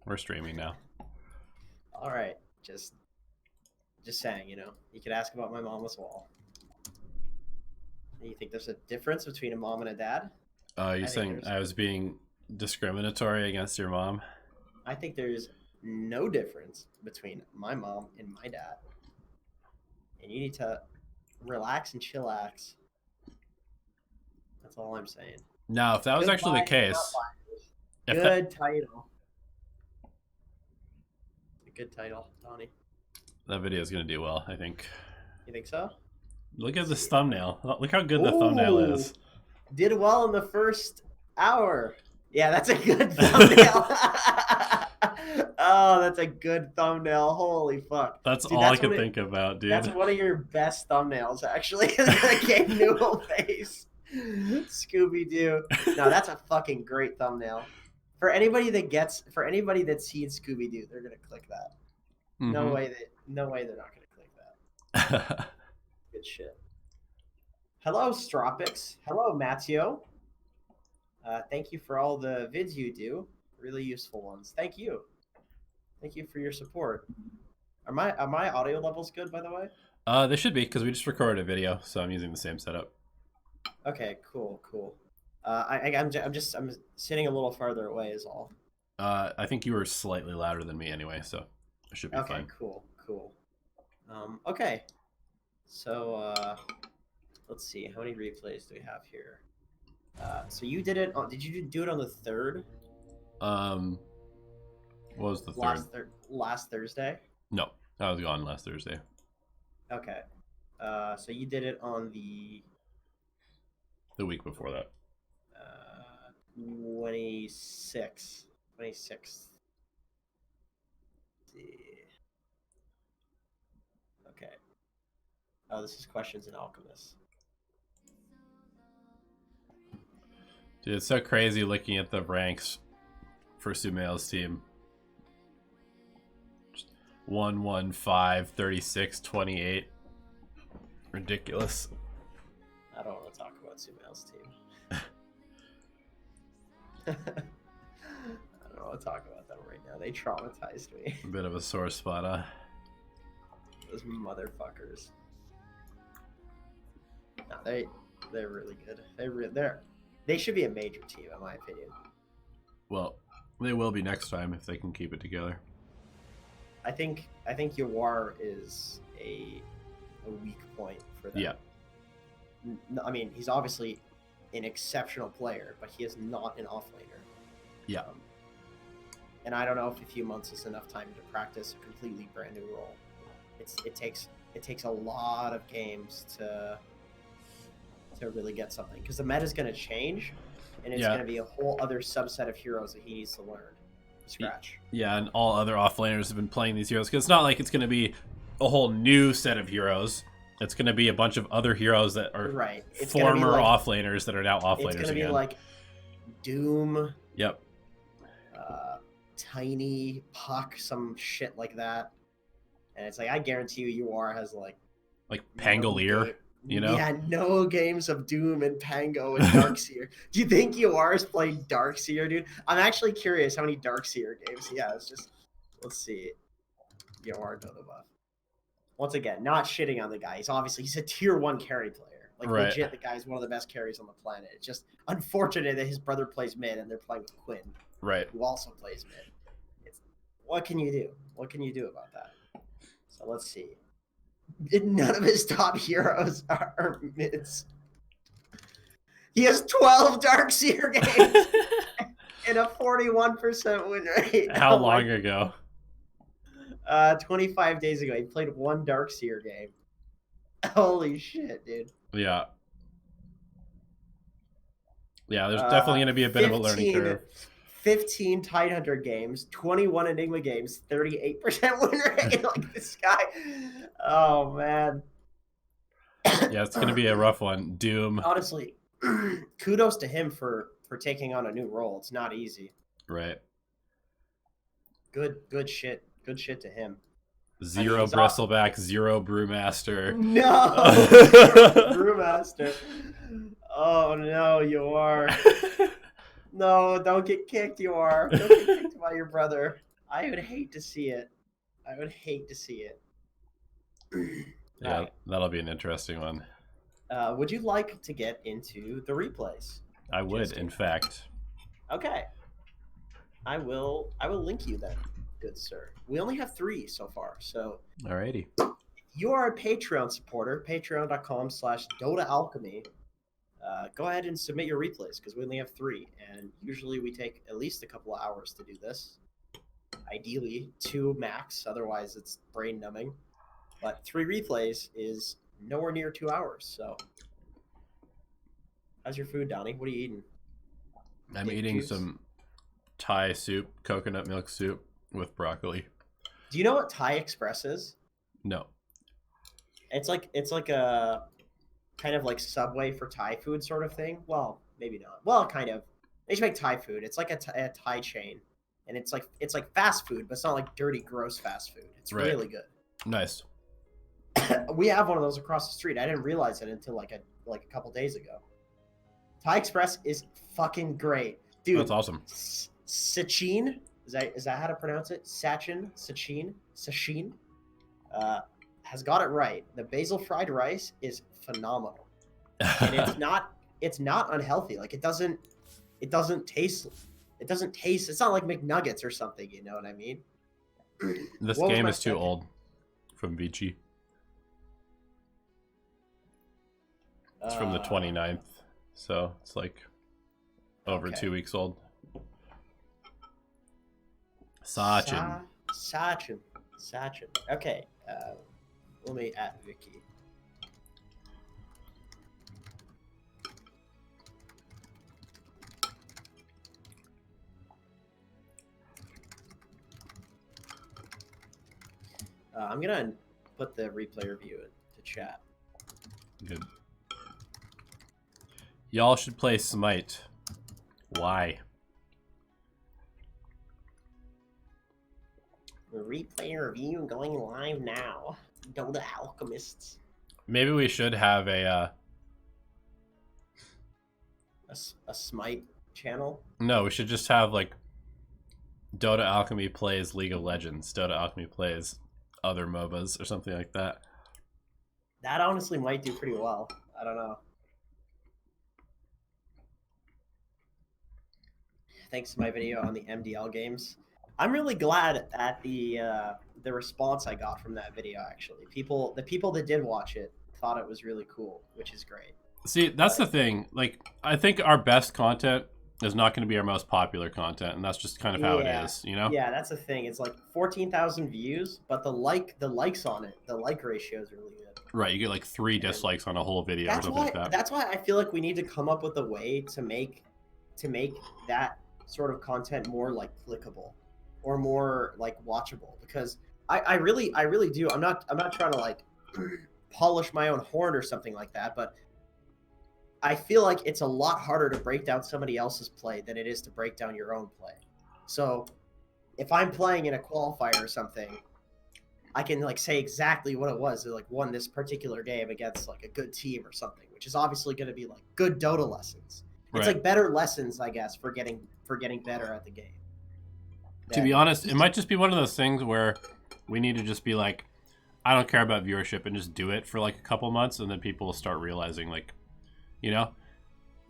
We're streaming now. All right, just saying, you could ask about my mom as well. You think there's a difference between a mom and a dad? You're saying I was being discriminatory against your mom? I think there's no difference between my mom and my dad. And you need to relax and chillax. That's all I'm saying. No, if that was actually the case. Good title. A good title, Donnie. That video is going to do well, I think. You think so? Look at this thumbnail. Look how good the thumbnail is. Did well in the first hour. Yeah, that's a good thumbnail. Oh, that's a good thumbnail. Holy fuck. That's all I could think about, dude. That's one of your best thumbnails, actually. Game Newell face. Scooby-Doo. No, that's a fucking great thumbnail. For anybody that's seen Scooby-Doo, they're gonna click that. Mm-hmm. No way they're not gonna click that. Good shit. Hello, Stropix. Hello, Matteo. Thank you for all the vids you do. Really useful ones. Thank you. Thank you for your support. Are my audio levels good, by the way? They should be, because we just recorded a video, so I'm using the same setup. Okay, cool. I'm sitting a little farther away is all. I think you were slightly louder than me anyway, so it should be fine. Okay, cool. Okay. So let's see, how many replays do we have here? So you did it on, did you do it on the 3rd? What was the 3rd? Last Thursday? No, I was gone last Thursday. Okay. So you did it on the week before that. 26th. Okay. Oh, this is Questions in Alchemist. Dude, it's so crazy looking at the ranks for Sumail's team. 115, 36, 28. Ridiculous. I don't want to talk about Sumail's team. I don't want to talk about them right now. They traumatized me. A bit of a sore spot, huh? Those motherfuckers. No, they're really good. They should be a major team, in my opinion. Well, they will be next time if they can keep it together. I think Yawar is a weak point for them. Yeah. I mean, he's obviously an exceptional player, but he is not an offlaner. Yeah. And I don't know if a few months is enough time to practice a completely brand new role. It takes a lot of games to really get something, because the meta is going to change, and it's going to be a whole other subset of heroes that he needs to learn from scratch. Yeah, and all other offlaners have been playing these heroes, because it's not like it's going to be a whole new set of heroes. It's going to be a bunch of other heroes that are former offlaners that are now offlaners again. It's going to be like Doom. Yep. Tiny, Puck, some shit like that. And it's like, I guarantee you has like Pangolier. You know? Yeah, no games of Doom and Pango and Darkseer. Do you think Yawar has played Darkseer, dude? I'm actually curious how many Darkseer games he has. Let's see. Yawar Dota buff. Once again, not shitting on the guy. He's a tier 1 carry player. Legit, the guy's one of the best carries on the planet. It's just unfortunate that his brother plays mid and they're playing with Quinn. Right. Who also plays mid. What can you do? What can you do about that? So let's see. None of his top heroes are mids. He has 12 Darkseer games and a 41% win rate. How long ago? 25 days ago. He played 1 Darkseer game. Holy shit, dude. Yeah. Yeah, there's definitely going to be a bit of a learning curve. 15 Tidehunter games, 21 Enigma games, 38% win rate. Like this guy. Oh, man. Yeah, it's going to be a rough one. Doom. Honestly, kudos to him for taking on a new role. It's not easy. Right. Good shit. Good shit to him. 0 Bristleback, 0 Brewmaster. No! Brewmaster. Oh, no, you are. No, don't get kicked, Don't get kicked by your brother. I would hate to see it. I would hate to see it. Yeah, right. That'll be an interesting one. Would you like to get into the replays? I would, in fact. Okay. I will link you then, good sir. We only have 3 so far, so. Alrighty. You are a Patreon supporter, patreon.com/Dota Alchemy. Go ahead and submit your replays because we only have 3, and usually we take at least a couple of hours to do this. Ideally, 2 max, otherwise it's brain numbing. But 3 replays is nowhere near 2 hours. So, how's your food, Donnie? What are you eating? I'm eating some Thai soup, coconut milk soup with broccoli. Do you know what Thai Express is? No. It's like a kind of like Subway for Thai food sort of thing. Well, maybe not. Well, kind of. They just make Thai food. It's like a Thai chain, and it's like fast food, but it's not like dirty, gross fast food. It's really good. Nice. We have one of those across the street. I didn't realize it until like a couple days ago. Thai Express is fucking great, dude. That's awesome. Sachin, is that how to pronounce it? Sachin, has got it right. The basil fried rice is phenomenal, and it's not unhealthy. Like it doesn't taste. It's not like McNuggets or something. You know what I mean? This game is too old from Vici. It's from the 29th, so it's like over 2 weeks old. Sachin. Okay. Let me at Vicky. I'm gonna put the replay review into chat. Good. Y'all should play Smite. Why? The replay review going live now. Dota Alchemists. Maybe we should have a Smite channel. No, we should just have like Dota Alchemy plays League of Legends. Dota Alchemy plays other MOBAs or something like that. That honestly might do pretty well. I don't know. Thanks to my video on the MDL games. I'm really glad at the response I got from that video. Actually, the people that did watch it thought it was really cool, which is great. See, that's the thing. Like, I think our best content is not going to be our most popular content, and that's just kind of how it is, you know? Yeah, that's the thing. It's like 14,000 views, but the likes on it, the like ratio is really good. Right, you get like 3 dislikes on a whole video or something like that. That's why I feel like we need to come up with a way to make that sort of content more like clickable or more like watchable, because I really do. I'm not trying to like polish my own horn or something like that, but I feel like it's a lot harder to break down somebody else's play than it is to break down your own play. So if I'm playing in a qualifier or something, I can like say exactly what it was that like won this particular game against like a good team or something, which is obviously going to be like good Dota lessons. It's like better lessons, I guess, for getting better at the game. To be honest, it might just be one of those things where we need to just be like, I don't care about viewership, and just do it for like a couple months, and then people will start realizing, like, you know,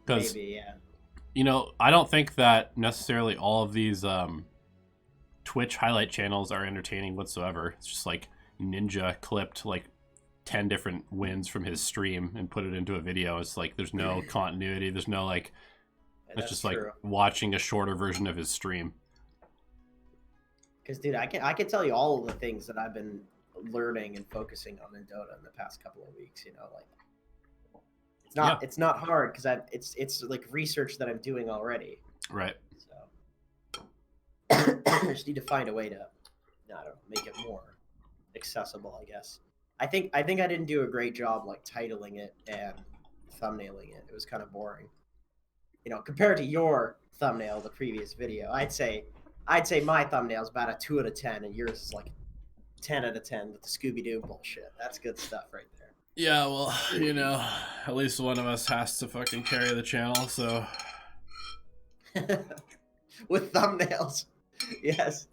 because you know, I don't think that necessarily all of these Twitch highlight channels are entertaining whatsoever. It's just like Ninja clipped like 10 different wins from his stream and put it into a video. It's like there's no continuity. There's no like, it's just like watching a shorter version of his stream. Because dude, I can tell you all of the things that I've been learning and focusing on in Dota in the past couple of weeks. You know, like it's not hard because it's like research that I'm doing already. Right. So I just need to find a way to, I don't know, make it more accessible, I guess. I think I didn't do a great job like titling it and thumbnailing it. It was kind of boring. You know, compared to your thumbnail, the previous video, I'd say my thumbnail's about a 2 out of 10, and yours is like 10 out of 10 with the Scooby-Doo bullshit. That's good stuff right there. Yeah, well, you know, at least one of us has to fucking carry the channel, so. With thumbnails. Yes.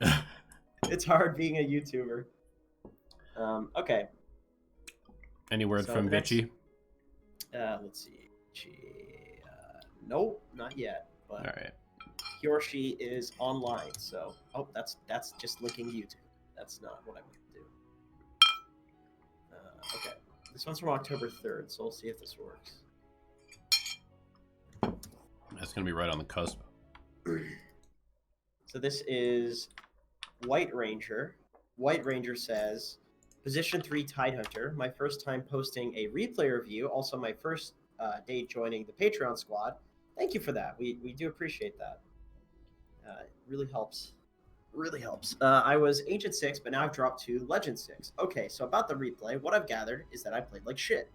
It's hard being a YouTuber. Okay. Any word So from the next- Bitchy? Let's see. Nope, not yet. But All right. he or she is online. So, that's just linking YouTube. That's not what I meant to do. Okay. This one's from October 3rd, so we'll see if this works. That's gonna be right on the cusp. So this is White Ranger. White Ranger says, Position 3 Tidehunter, my first time posting a replay review, also my first day joining the Patreon squad. Thank you for that. We do appreciate that. It really helps. Really helps. I was Ancient 6, but now I've dropped to Legend 6. Okay, so about the replay, what I've gathered is that I played like shit.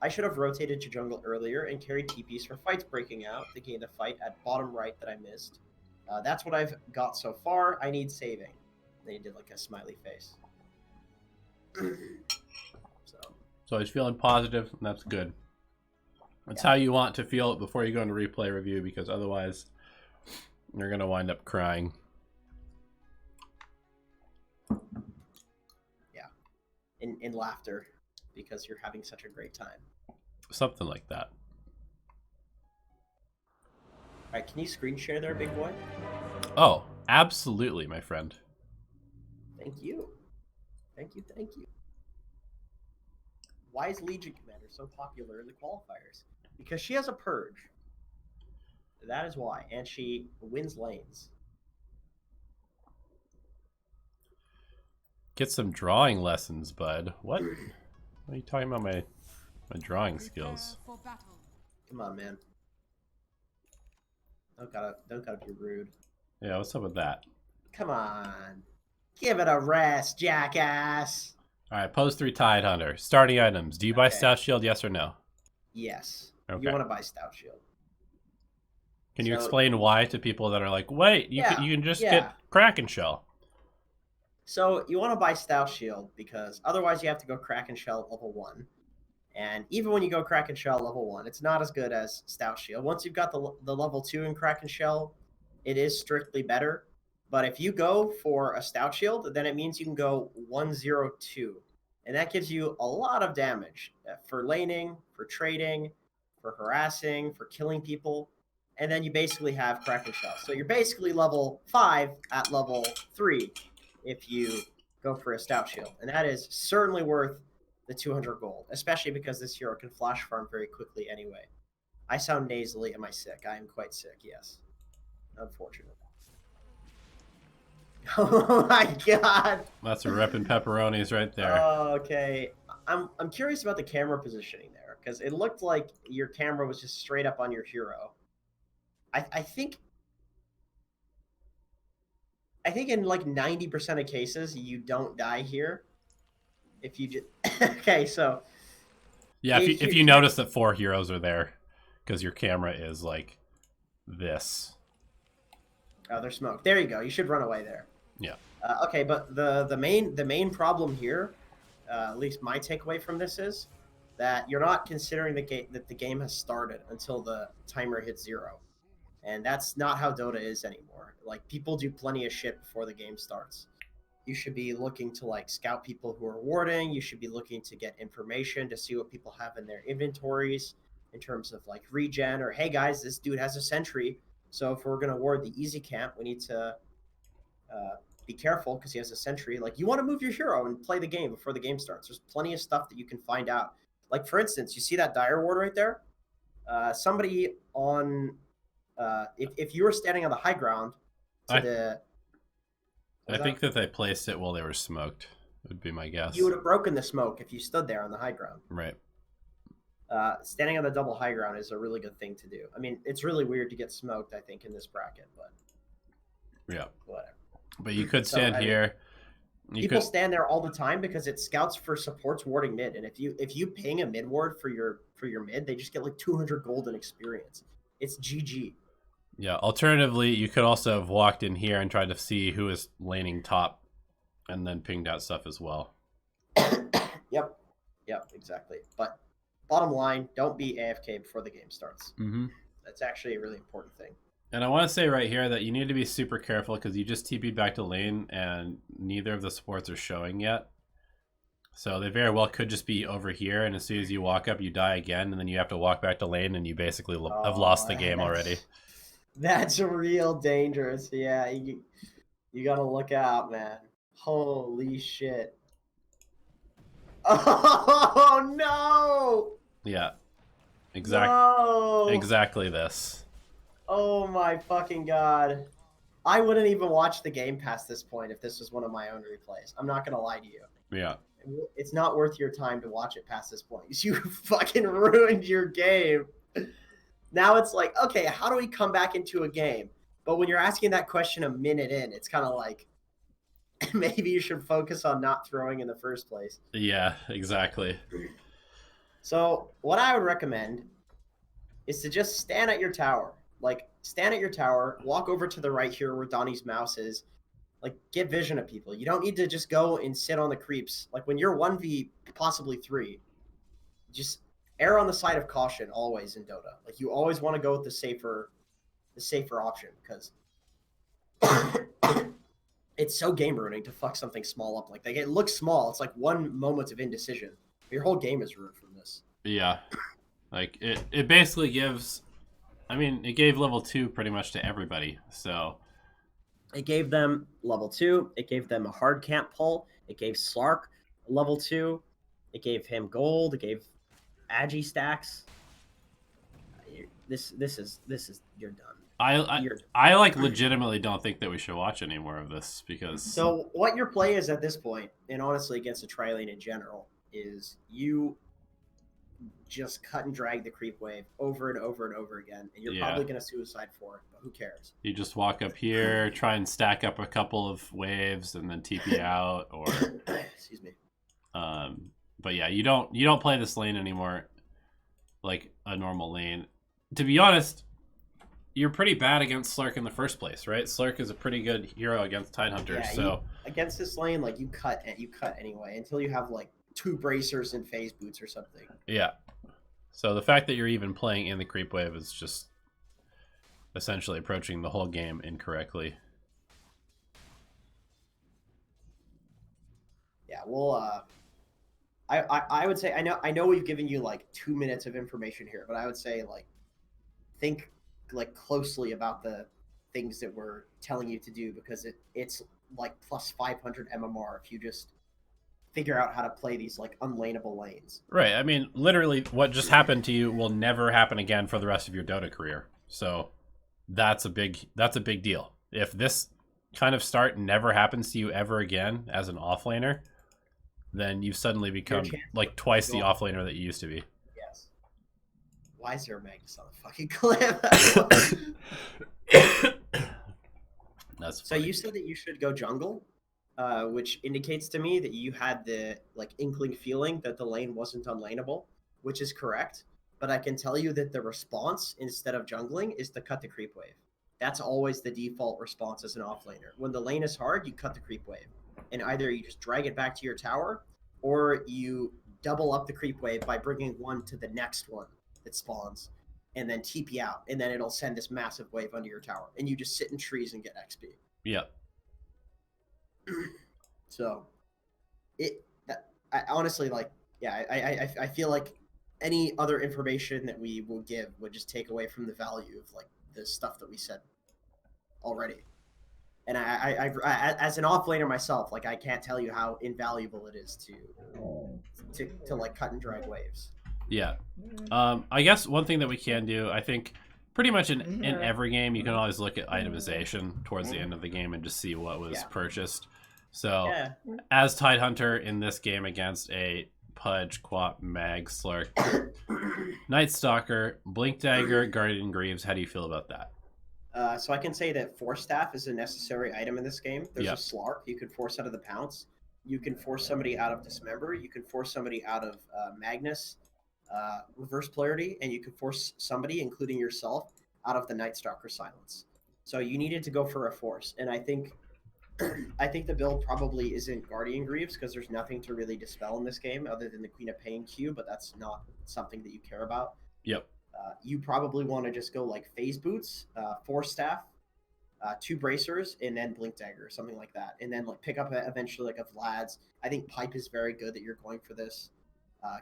I should have rotated to jungle earlier and carried TPs for fights breaking out, thinking of the fight at bottom right that I missed. That's what I've got so far. I need saving. Then he did like a smiley face. So he's feeling positive, and that's good. That's how you want to feel it before you go into replay review, because otherwise you're going to wind up crying. Yeah. In laughter, because you're having such a great time. Something like that. All right, can you screen share there, big boy? Oh, absolutely, my friend. Thank you. Thank you, thank you. Why is Legion Commander so popular in the qualifiers? Because she has a purge. That is why. And she wins lanes. Get some drawing lessons, bud. What? What are you talking about my drawing skills? Come on, man. Don't gotta be rude. Yeah, what's up with that? Come on. Give it a rest, jackass. Alright, pose 3 Tidehunter. Starting items. Do you buy Stout Shield, yes or no? Yes. Okay. You want to buy Stout Shield. Can you explain why to people that are like, wait, you can just get Kraken Shell? So you want to buy Stout Shield because otherwise you have to go Kraken Shell level 1. And even when you go Kraken Shell level 1, it's not as good as Stout Shield. Once you've got the level 2 in Kraken Shell, it is strictly better. But if you go for a Stout Shield, then it means you can go 102. And that gives you a lot of damage for laning, for trading, for harassing, for killing people. And then you basically have Kraken Shell. So you're basically level 5 at level 3 if you go for a Stout Shield. And that is certainly worth the 200 gold, especially because this hero can flash farm very quickly anyway. I sound nasally. Am I sick? I am quite sick, yes. Unfortunately. Oh my god. That's a reppin' pepperonis right there. Okay. I'm curious about the camera positioning there, because it looked like your camera was just straight up on your hero. I think in like 90% of cases you don't die here. If you just okay, so yeah, if you notice that 4 heroes are there, because your camera is like this. Oh, they're smoked. There you go. You should run away there. Yeah. Okay, but the main problem here, at least my takeaway from this is that you're not considering that the game has started until the timer hits 0, and that's not how Dota is anymore. Like, people do plenty of shit before the game starts. You should be looking to like scout people who are warding. You should be looking to get information to see what people have in their inventories in terms of like regen, or hey guys, this dude has a sentry, so if we're gonna ward the easy camp, we need to be careful because he has a sentry. Like, you want to move your hero and play the game before the game starts. There's plenty of stuff that you can find out. Like, for instance, you see that dire ward right there? Somebody on if you were standing on the high ground I think that they placed it while they were smoked, would be my guess. You would have broken the smoke if you stood there on the high ground. Right. Standing on the double high ground is a really good thing to do. I mean, it's really weird to get smoked, I think, in this bracket, but yeah, whatever. But you could stand here. People stand there all the time because it scouts for supports warding mid, and if you ping a mid ward for your mid, they just get like 200 gold in experience. It's GG. Yeah. Alternatively, you could also have walked in here and tried to see who is laning top, and then pinged out stuff as well. Yep, exactly. But bottom line, don't be AFK before the game starts. Mm-hmm. That's actually a really important thing. And I want to say right here that you need to be super careful because you just TP back to lane and neither of the supports are showing yet. So they very well could just be over here, and as soon as you walk up, you die again, and then you have to walk back to lane, and you basically have lost the game already. That's real dangerous. Yeah, you gotta look out, man. Holy shit. Oh, no! Yeah. No! Exactly this. Oh my fucking god. I wouldn't even watch the game past this point if this was one of my own replays. I'm not gonna lie to you. Yeah. It's not worth your time to watch it past this point. You fucking ruined your game. Now it's like, okay, how do we come back into a game? But when you're asking that question a minute in, it's kind of like, maybe you should focus on not throwing in the first place. Yeah, exactly. So what I would recommend is to just stand at your tower. Like, stand at your tower, walk over to the right here where Donnie's mouse is. Like, get vision of people. You don't need to just go and sit on the creeps. Like, when you're 1v possibly 3, just err on the side of caution always in Dota. Like, you always want to go with the safer option because it's so game ruining to fuck something small up like that. It looks small. It's like one moment of indecision. Your whole game is ruined from this. Yeah. Like, it basically gives... I mean, it gave level 2 pretty much to everybody, so... It gave them level 2. It gave them a hard camp pull. It gave Slark level 2. It gave him gold. It gave Agi stacks. This is you're done. I like legitimately don't think that we should watch any more of this because... So what your play is at this point, and honestly against the tri-lane in general, is you just cut and drag the creep wave over and over and over again, and you're probably going to suicide for it, but who cares? You just walk up here, try and stack up a couple of waves, and then TP out, or... Excuse me. But yeah, you don't play this lane anymore like a normal lane. To be honest, you're pretty bad against Slark in the first place, right? Slark is a pretty good hero against Tidehunter, Yeah, so... against this lane, like, you cut anyway, until you have, like, 2 bracers and phase boots or something. Yeah. So the fact that you're even playing in the creep wave is just essentially approaching the whole game incorrectly. Yeah, well, I would say I know we've given you like 2 minutes of information here, but I would say like think like closely about the things that we're telling you to do because it's like plus 500 MMR if you just figure out how to play these like unlaneable lanes. Right. I mean, literally what just happened to you will never happen again for the rest of your Dota career. So that's a big deal. If this kind of start never happens to you ever again as an offlaner, then you've suddenly become like twice the offlaner that you used to be. Yes. Why is there a Magnus on the fucking cliff? That's so you said that you should go jungle? Which indicates to me that you had the like inkling feeling that the lane wasn't unlaneable, which is correct. But I can tell you that the response instead of jungling is to cut the creep wave. That's always the default response as an offlaner. When the lane is hard, you cut the creep wave, and either you just drag it back to your tower, or you double up the creep wave by bringing one to the next one that spawns, and then TP out, and then it'll send this massive wave under your tower, and you just sit in trees and get XP. Yeah. So, I honestly like, yeah, I feel like any other information that we will give would just take away from the value of like the stuff that we said already. And I as an offlaner myself, like I can't tell you how invaluable it is to like cut and drag waves. Yeah. I guess one thing that we can do, I think pretty much in every game, you can always look at itemization towards the end of the game and just see what was purchased. So as Tidehunter in this game against a Pudge, Quap, Mag, Slark, Night Stalker, Blink Dagger, Guardian Greaves, how do you feel about that? So I can say that Force Staff is a necessary item in this game. There's a Slark you can force out of the Pounce. You can force somebody out of Dismember. You can force somebody out of Magnus, Reverse Polarity, and you can force somebody, including yourself, out of the Night Stalker Silence. So you needed to go for a force, and I think the build probably isn't Guardian Greaves because there's nothing to really dispel in this game other than the Queen of Pain Q, but that's not something that you care about. Yep. You probably want to just go like phase boots, 4 staff, 2 bracers, and then blink dagger or something like that, and then like pick up eventually like a Vlad's. I think pipe is very good that you're going for this.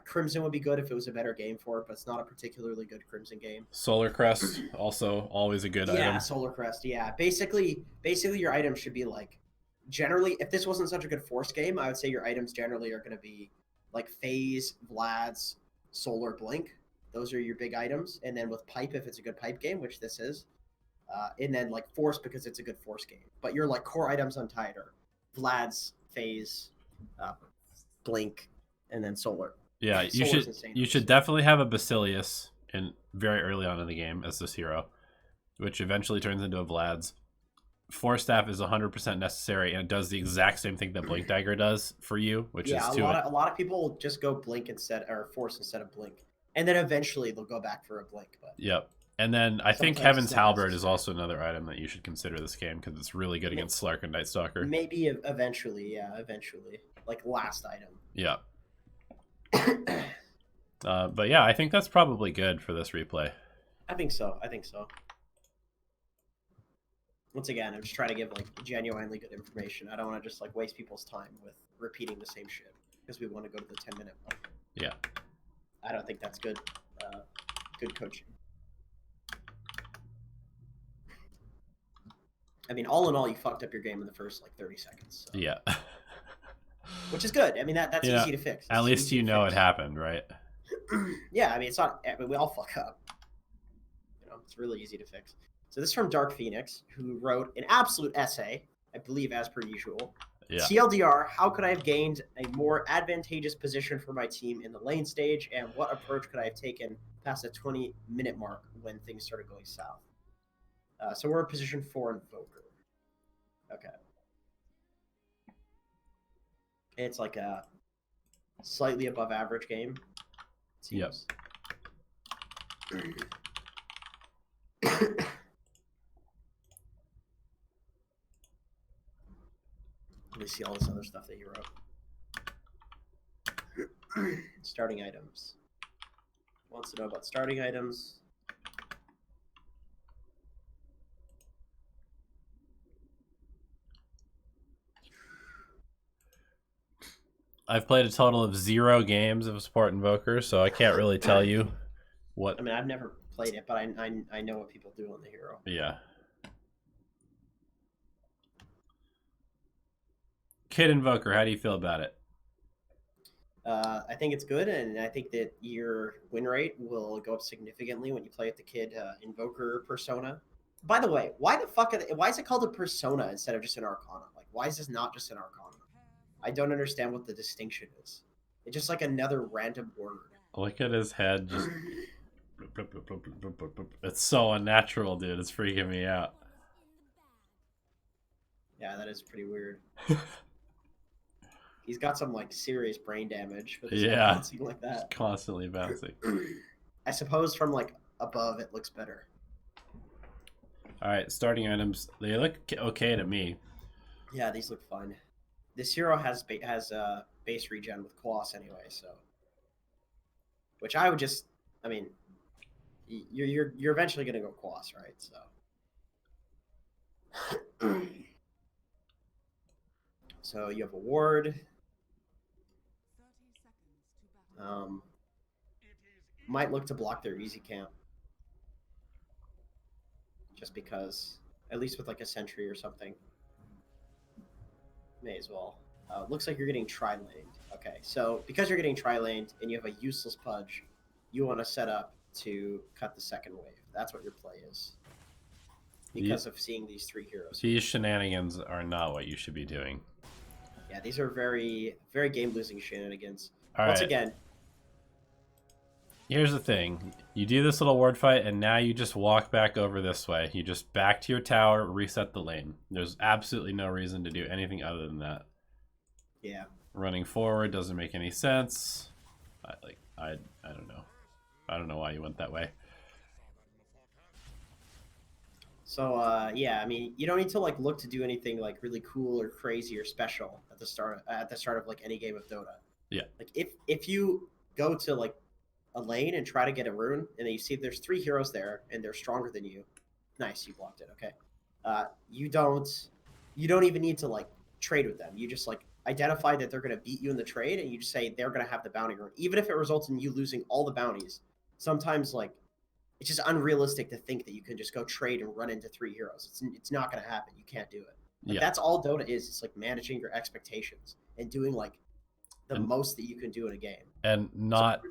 Crimson would be good if it was a better game for it, but it's not a particularly good Crimson game. Solar Crest, also always a good item. Yeah, Solar Crest. Yeah, basically your items should be like generally. If this wasn't such a good Force game, I would say your items generally are going to be like Phase, Vlad's, Solar, Blink. Those are your big items, and then with pipe if it's a good pipe game, which this is, and then like Force because it's a good Force game. But your like core items Untied are Vlad's, Phase, Blink, and then Solar. Yeah, you should definitely have a Basilius in very early on in the game as this hero, which eventually turns into a Vlad's. Force Staff is 100% necessary, and it does the exact same thing that Blink Dagger does for you, which is a lot of people just go Blink instead or Force instead of Blink, and then eventually they'll go back for a Blink. But yep. And then I think Heaven's Halberd is also another item that you should consider this game because it's really good against Slark and Night Stalker. Maybe eventually, like last item. Yeah. But yeah, I think that's probably good for this replay. I think so. Once again, I'm just trying to give like genuinely good information. I don't want to just like waste people's time with repeating the same shit because we want to go to the 10-minute mark. Yeah. I don't think that's good. Good coaching. I mean, all in all, you fucked up your game in the first like 30 seconds. So. Yeah. Which is good. I mean, that's easy to fix. At least you know it happened, right? Yeah, I mean, it's not. I mean, we all fuck up. You know, it's really easy to fix. So this is from Dark Phoenix, who wrote an absolute essay, I believe, as per usual. Yeah. TLDR: how could I have gained a more advantageous position for my team in the lane stage, and what approach could I have taken past the 20-minute mark when things started going south? So we're in position 4 Invoker. Okay. It's like a slightly above average game. Yep. Let me see all this other stuff that he wrote. Starting items. Wants to know about starting items. I've played a total of 0 games of Support Invoker, so I can't really tell you what. I mean, I've never played it, but I know what people do on the hero. Yeah. Kid Invoker, how do you feel about it? I think it's good, and I think that your win rate will go up significantly when you play with the Kid Invoker persona. By the way, why is it called a persona instead of just an Arcana? Like, why is this not just an Arcana? I don't understand what the distinction is. It's just like another random word. Look at his head. Just... It's so unnatural, dude. It's freaking me out. Yeah, that is pretty weird. He's got some like serious brain damage. With his head bouncing like that. It's constantly bouncing. I suppose from like above it looks better. All right, starting items. They look okay to me. Yeah, these look fun. This hero has base regen with Quas anyway, so which I would just, I mean, you're eventually gonna go Quas, right? So, so you have a ward. Might look to block their easy camp, just because, at least with like a sentry or something. May as well. Looks like you're getting tri-laned. Okay, so because you're getting tri-laned and you have a useless pudge, you want to set up to cut the second wave. That's what your play is. Because of seeing these 3 heroes. These shenanigans are not what you should be doing. Yeah, these are very, very game-losing shenanigans. All Once right. again. Here's the thing. You do this little ward fight, and now you just walk back over this way. You just back to your tower, reset the lane. There's absolutely no reason to do anything other than that. Yeah. Running forward doesn't make any sense. I don't know. I don't know why you went that way. So yeah, I mean, you don't need to like look to do anything like really cool or crazy or special at the start of like any game of Dota. Yeah. Like if you go to like a lane and try to get a rune, and then you see there's 3 heroes there, and they're stronger than you. Nice, you blocked it. Okay. You don't even need to like trade with them. You just like identify that they're going to beat you in the trade, and you just say they're going to have the bounty rune, even if it results in you losing all the bounties. Sometimes like it's just unrealistic to think that you can just go trade and run into 3 heroes. It's not going to happen. You can't do it. Like, that's all Dota is. It's like managing your expectations and doing like the most that you can do in a game, and not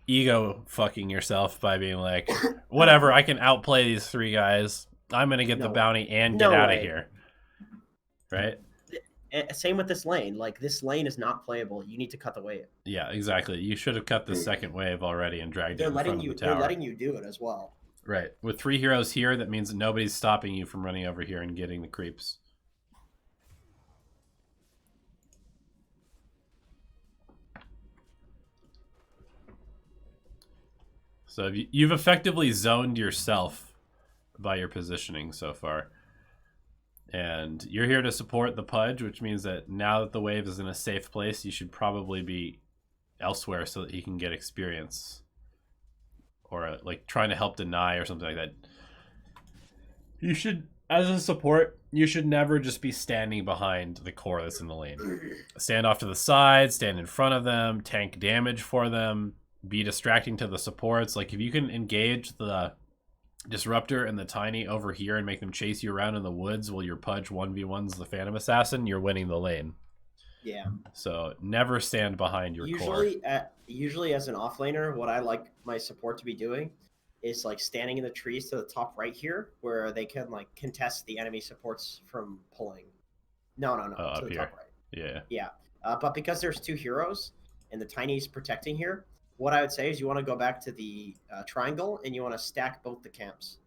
ego fucking yourself by being like, whatever, I can outplay these 3 guys. I'm gonna get the bounty and get out of here, right? Same with this lane. Like, this lane is not playable. You need to cut the wave. Yeah, exactly. You should have cut the second wave already and dragged it in front of the tower. They're letting you do it as well. Right. With 3 heroes here, that means that nobody's stopping you from running over here and getting the creeps. So you've effectively zoned yourself by your positioning so far. And you're here to support the Pudge, which means that now that the wave is in a safe place, you should probably be elsewhere so that he can get experience. Or like trying to help deny or something like that. You should, as a support, you should never just be standing behind the core that's in the lane. Stand off to the side, stand in front of them, tank damage for them, be distracting to the supports. Like, if you can engage the Disruptor and the Tiny over here and make them chase you around in the woods while your Pudge 1v1s the Phantom Assassin, you're winning the lane. Yeah. So never stand behind your core. Usually as an offlaner, what I like my support to be doing is like standing in the trees to the top right here, where they can like contest the enemy supports from pulling. No, to the top right. Yeah. Yeah. But because there's 2 heroes and the Tiny's protecting here, what I would say is you want to go back to the triangle and you want to stack both the camps.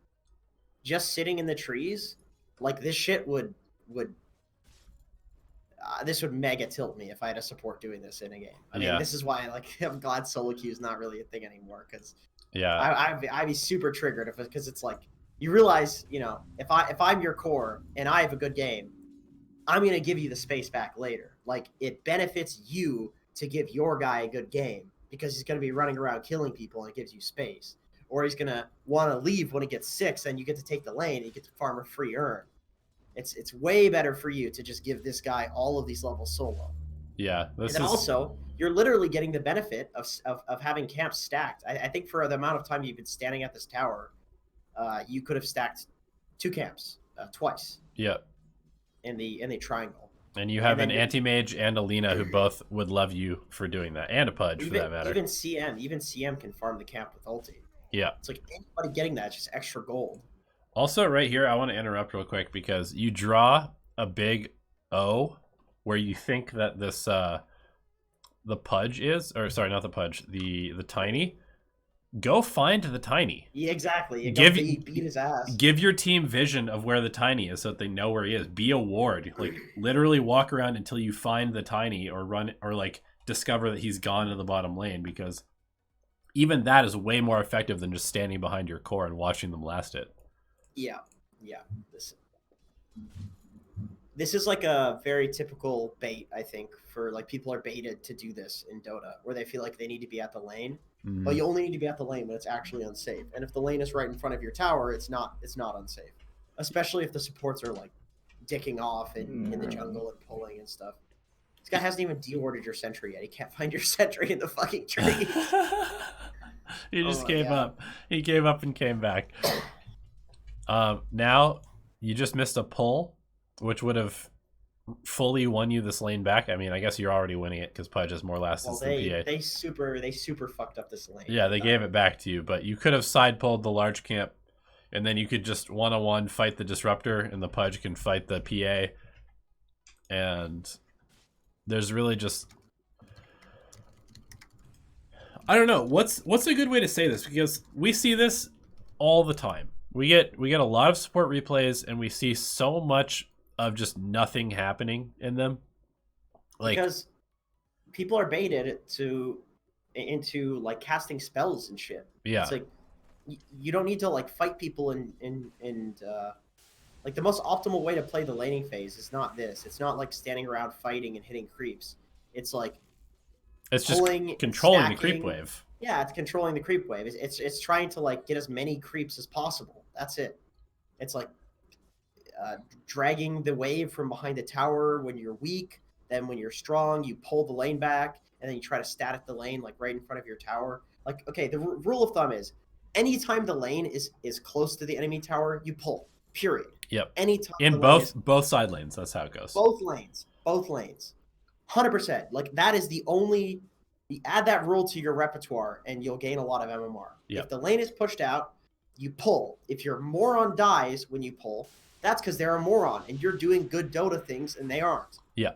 Just sitting in the trees, like, this shit would this would mega tilt me if I had a support doing this in a game. I mean, this is why, like, I'm glad solo queue is not really a thing anymore, because I'd be super triggered because it's like, you realize, you know, if I'm your core and I have a good game, I'm gonna give you the space back later. Like, it benefits you to give your guy a good game, because he's going to be running around killing people and it gives you space. Or he's going to want to leave when he gets 6 and you get to take the lane and you get to farm a free earn. It's way better for you to just give this guy all of these levels solo. Yeah. And then also, you're literally getting the benefit of having camps stacked. I think for the amount of time you've been standing at this tower, you could have stacked 2 camps twice. Yep. In the triangle. And you have an anti-mage and a Lina who both would love you for doing that, and a Pudge for that matter. Even CM can farm the camp with ulti. Yeah. It's like anybody getting that, it's just extra gold. Also, right here, I want to interrupt real quick because you draw a big O where you think that this the Pudge is, or sorry, not the Pudge, the Tiny. Go find the Tiny. Yeah, exactly. Beat his ass. Give your team vision of where the Tiny is so that they know where he is. Be a ward. Like, literally walk around until you find the Tiny, or run, or like discover that he's gone to the bottom lane, because even that is way more effective than just standing behind your core and watching them last it. Yeah. This is like a very typical bait, I think, for like people are baited to do this in Dota, where they feel like they need to be at the lane. Mm-hmm. But you only need to be at the lane when it's actually unsafe. And if the lane is right in front of your tower, it's not unsafe. Especially if the supports are like dicking off in the jungle and pulling and stuff. This guy hasn't even de-warded your sentry yet. He can't find your sentry in the fucking tree. He just gave up. He gave up and came back. Now you just missed a pull, which would have fully won you this lane back. I mean, I guess you're already winning it because Pudge has more last than PA. They super fucked up this lane. Yeah, they gave it back to you, but you could have side pulled the large camp, and then you could just 1-on-1 fight the Disruptor, and the Pudge can fight the PA. And there's really just, I don't know what's a good way to say this, because we see this all the time. We get a lot of support replays, and we see so much of just nothing happening in them, like, because people are baited into like casting spells and shit. Yeah, it's like you don't need to like fight people and like the most optimal way to play the laning phase is not this. It's not like standing around fighting and hitting creeps. It's like it's just controlling the creep wave. Yeah, it's controlling the creep wave. It's trying to like get as many creeps as possible. That's it. It's like dragging the wave from behind the tower when you're weak. Then when you're strong, you pull the lane back, and then you try to static the lane like right in front of your tower. Like, okay, the rule of thumb is anytime the lane is close to the enemy tower, you pull. Period. Yep. Anytime In the lane is both side lanes, that's how it goes. both lanes, 100%. Like that is the only. You add that rule to your repertoire, and you'll gain a lot of MMR. Yep. If the lane is pushed out, you pull. If your moron dies when you pull, that's because they're a moron, and you're doing good Dota things, and they aren't. Yeah.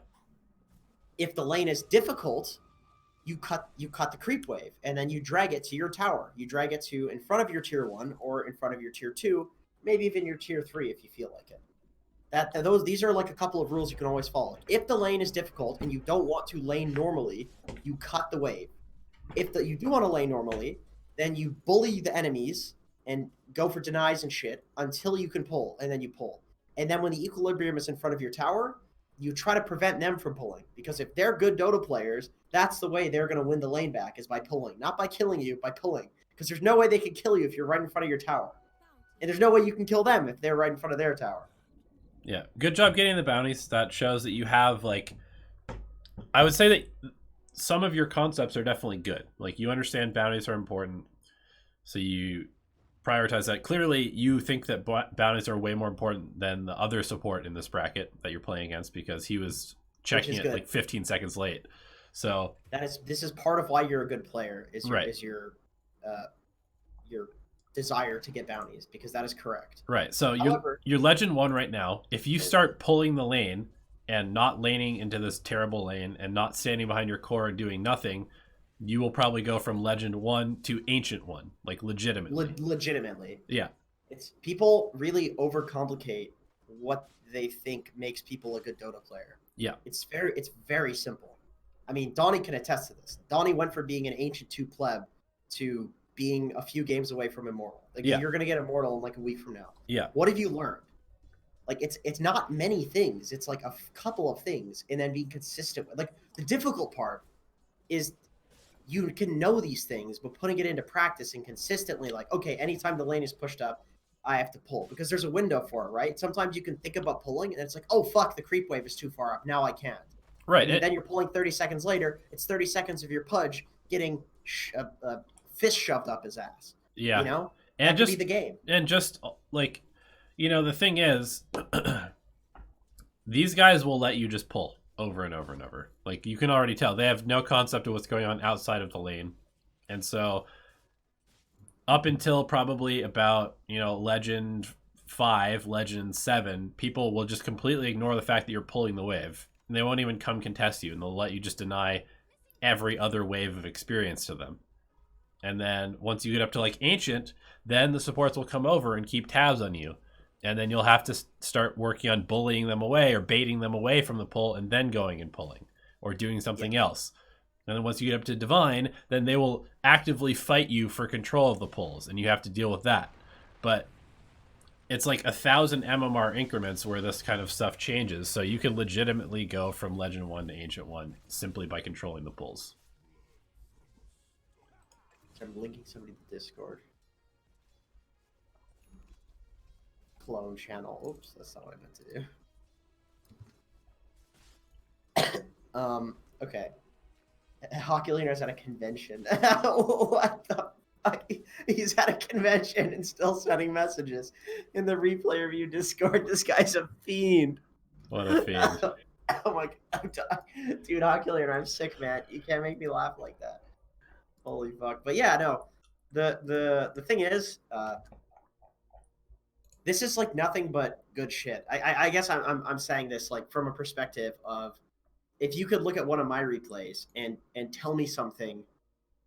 If the lane is difficult, you cut the creep wave, and then you drag it to your tower. You drag it to in front of your tier 1 or in front of your tier 2, maybe even your tier 3 if you feel like it. These are like a couple of rules you can always follow. If the lane is difficult and you don't want to lane normally, you cut the wave. If you do want to lane normally, then you bully the enemies and go for denies and shit until you can pull, and then you pull. And then when the equilibrium is in front of your tower, you try to prevent them from pulling. Because if they're good Dota players, that's the way they're going to win the lane back, is by pulling. Not by killing you, by pulling. Because there's no way they can kill you if you're right in front of your tower. And there's no way you can kill them if they're right in front of their tower. Yeah, good job getting the bounties. That shows that you have, like, I would say that some of your concepts are definitely good. Like, you understand bounties are important, so you prioritize that. Clearly, you think that bounties are way more important than the other support in this bracket that you're playing against, because he was checking it like 15 seconds late. So this is part of why you're a good player, is your desire to get bounties, because that is correct. Right. So you're Legend 1 right now. If you start pulling the lane and not laning into this terrible lane and not standing behind your core and doing nothing, you will probably go from Legend 1 to Ancient 1, like legitimately. Legitimately. Yeah. It's people really overcomplicate what they think makes people a good Dota player. Yeah. It's very simple. I mean, Donnie can attest to this. Donnie went from being an Ancient 2 pleb to being a few games away from Immortal. Like, you're going to get Immortal in like a week from now. Yeah. What have you learned? Like, it's not many things. It's like a couple of things, and then being consistent with. Like, the difficult part is you can know these things, but putting it into practice and consistently, like, okay, anytime the lane is pushed up, I have to pull, because there's a window for it, right? Sometimes you can think about pulling, and it's like, oh, fuck, the creep wave is too far up. Now I can't. Right. And then you're pulling 30 seconds later. It's 30 seconds of your pudge getting fist shoved up his ass. Yeah. You know? And that just could be the game. And just, like, you know, the thing is, these guys will let you just pull over and over and over. Like, you can already tell. They have no concept of what's going on outside of the lane. And so, up until probably about, you know, Legend 5, Legend 7, people will just completely ignore the fact that you're pulling the wave. And they won't even come contest you, and they'll let you just deny every other wave of experience to them. And then once you get up to like Ancient, then the supports will come over and keep tabs on you. And then you'll have to start working on bullying them away or baiting them away from the pull, and then going and pulling or doing something else. And then once you get up to Divine, then they will actively fight you for control of the pulls, and you have to deal with that. But it's like 1,000 MMR increments where this kind of stuff changes. So you can legitimately go from Legend 1 to Ancient 1 simply by controlling the pulls. I'm linking somebody to Discord. Clone channel. Oops, that's not what I meant to do. Okay. Hockey Leader's at a convention. What the fuck? He's at a convention and still sending messages in the replay review Discord. This guy's a fiend. What a fiend. Oh my god. Dude, Hockey Leader, I'm sick, man. You can't make me laugh like that. Holy fuck. But yeah, no. The thing is, this is like nothing but good shit. I guess I'm saying this like from a perspective of, if you could look at one of my replays and tell me something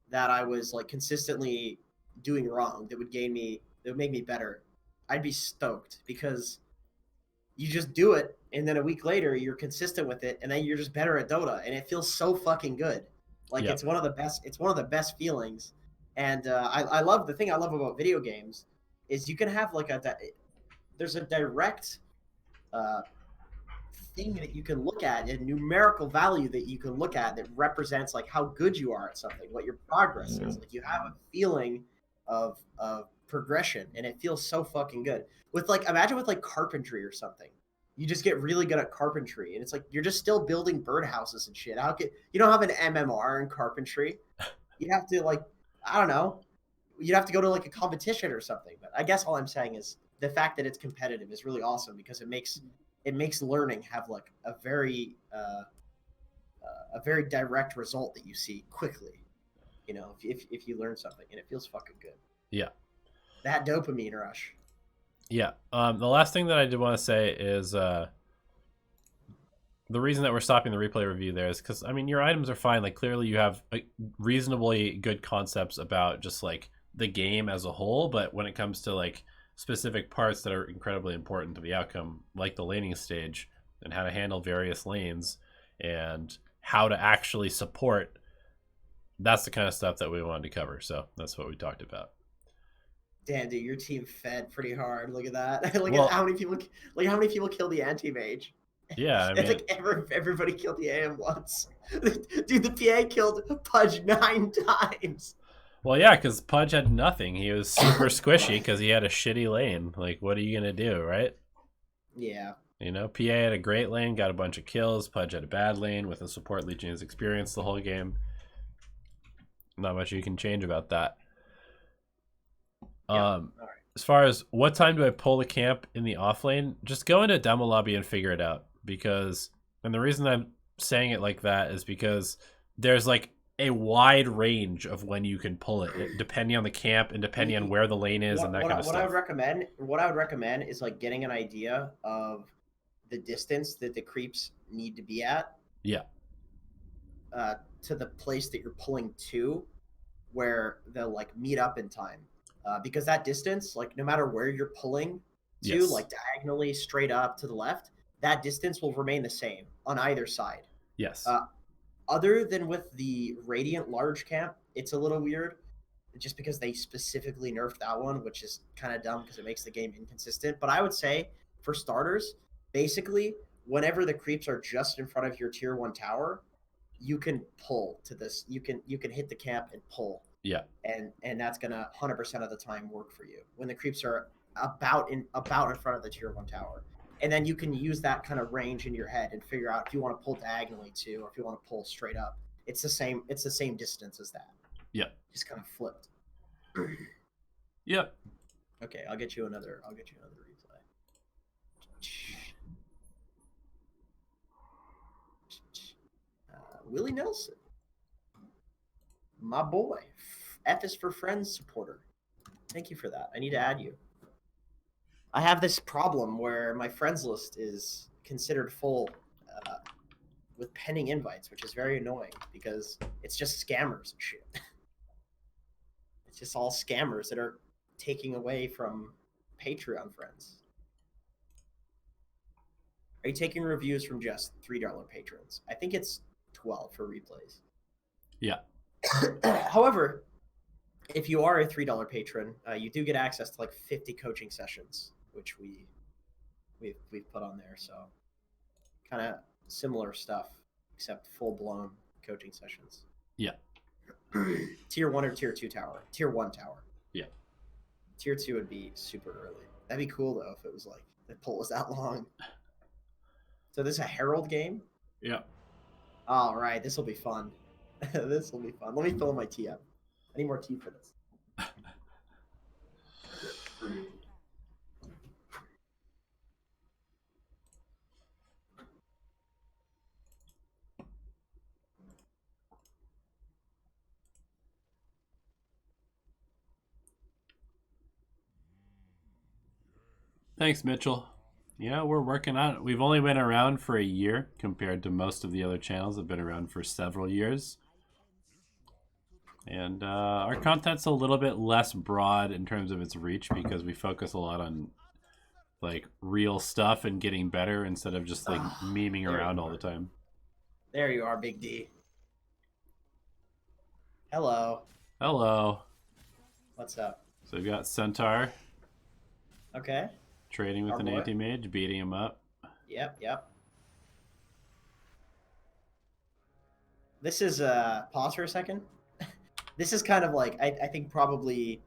that I was like consistently doing wrong that would make me better, I'd be stoked, because you just do it and then a week later you're consistent with it and then you're just better at Dota, and it feels so fucking good. Like, It's one of the best feelings. And I love, the thing I love about video games is you can have like there's a direct thing that you can look at, a numerical value that you can look at that represents like how good you are at something, what your progress is. Like you have a feeling of progression, and it feels so fucking good. With like, imagine with like carpentry or something. You just get really good at carpentry, and it's like you're just still building birdhouses and shit. How could you don't have an MMR in carpentry? You have to like, I don't know, you'd have to go to like a competition or something. But I guess all I'm saying is the fact that it's competitive is really awesome because it makes learning have like a very direct result that you see quickly. You know, if you learn something, and it feels fucking good. Yeah. That dopamine rush. Yeah. The last thing that I did want to say is the reason that we're stopping the replay review there is because, I mean, your items are fine. Like, clearly you have reasonably good concepts about just, like, the game as a whole. But when it comes to, like, specific parts that are incredibly important to the outcome, like the laning stage and how to handle various lanes and how to actually support, that's the kind of stuff that we wanted to cover. So that's what we talked about. Damn, dude, your team fed pretty hard. Look at that. Look at how many people killed the anti-mage. Yeah, I mean, it's like everybody killed the AM once. Dude, the PA killed Pudge 9 times. Well, yeah, because Pudge had nothing. He was super squishy because he had a shitty lane. Like, what are you going to do, right? Yeah. You know, PA had a great lane, got a bunch of kills. Pudge had a bad lane with a support leeching his experience the whole game. Not much you can change about that. Yeah. As far as what time do I pull the camp in the off lane, just go into demo lobby and figure it out. Because, and the reason I'm saying it like that is because there's like a wide range of when you can pull it, depending on the camp and depending on where the lane is and that kind of stuff. What I would recommend is like getting an idea of the distance that the creeps need to be at. Yeah. To the place that you're pulling to, where they'll like meet up in time. Because that distance, like no matter where you're pulling to, Yes. like diagonally straight up to the left, that distance will remain the same on either side. Yes. Other than with the Radiant large camp, it's a little weird, just because they specifically nerfed that one, which is kind of dumb because it makes the game inconsistent. But I would say, for starters, basically, whenever the creeps are just in front of your tier 1 tower, you can pull to this. You can hit the camp and pull. Yeah. And that's gonna 100% of the time work for you when the creeps are about in front of the tier 1 tower. And then you can use that kind of range in your head and figure out if you want to pull diagonally too, or if you want to pull straight up. It's the same distance as that. Yeah. Just kind of flipped. Yep. Okay, I'll get you another replay. Willie Nelson. My boy. F is for friends supporter. Thank you for that. I need to add you. I have this problem where my friends list is considered full with pending invites, which is very annoying because it's just scammers and shit. It's just all scammers that are taking away from Patreon friends. Are you taking reviews from just $3 patrons? I think it's 12 for replays. Yeah. However, if you are a $3 patron, you do get access to like 50 coaching sessions, which we've put on there. So kind of similar stuff, except full blown coaching sessions. Yeah. Tier 1 or tier 2 tower? Tier 1 tower. Yeah. Tier 2 would be super early. That'd be cool though if it was like the pull was that long. So this is a Herald game? Yeah. All right, this will be fun. This will be fun. Let me fill in my tea up. I need more tea for this. Thanks, Mitchell. Yeah, we're working on it. We've only been around for a year compared to most of the other channels that have been around for several years. And our content's a little bit less broad in terms of its reach because we focus a lot on like real stuff and getting better instead of just like memeing around all the time. There you are, Big D. Hello. Hello. What's up? So we've got Centaur. Okay. Trading with an anti-mage, beating him up. Yep. This is pause for a second. This is kind of like I think probably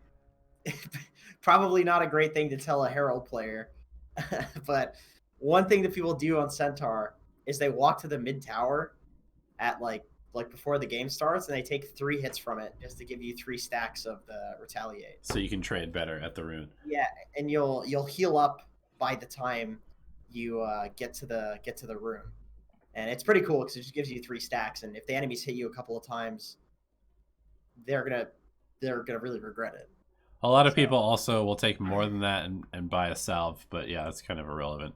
probably not a great thing to tell a Herald player, but one thing that people do on Centaur is they walk to the mid tower at like before the game starts, and they take 3 hits from it just to give you 3 stacks of the retaliate. So you can trade better at the rune. Yeah, and you'll heal up by the time you get to the rune, and it's pretty cool because it just gives you 3 stacks. And if the enemies hit you a couple of times, they're gonna really regret it. A lot of people also will take more than that and buy a salve, but yeah, that's kind of irrelevant.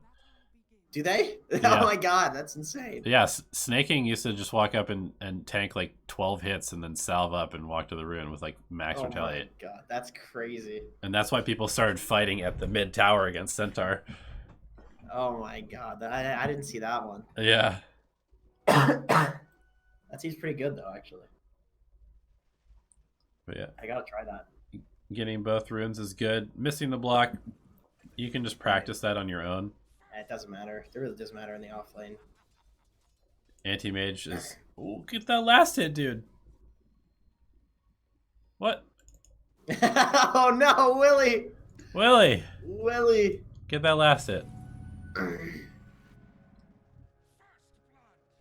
Do they? Yeah. Oh my god, that's insane. Yeah, Snaking used to just walk up and tank like 12 hits and then salve up and walk to the ruin with like max retaliate. Oh my god, that's crazy. And that's why people started fighting at the mid tower against Centaur. Oh my god, I didn't see that one. Yeah. That seems pretty good though, actually. But yeah, I gotta try that. getting both runes is good. Missing the block, you can just practice that on your own. It doesn't matter. It really doesn't matter in the off lane. Anti-mage is... Ooh, get that last hit, dude. What? Oh no, Willie! Willie! Willie! Get that last hit.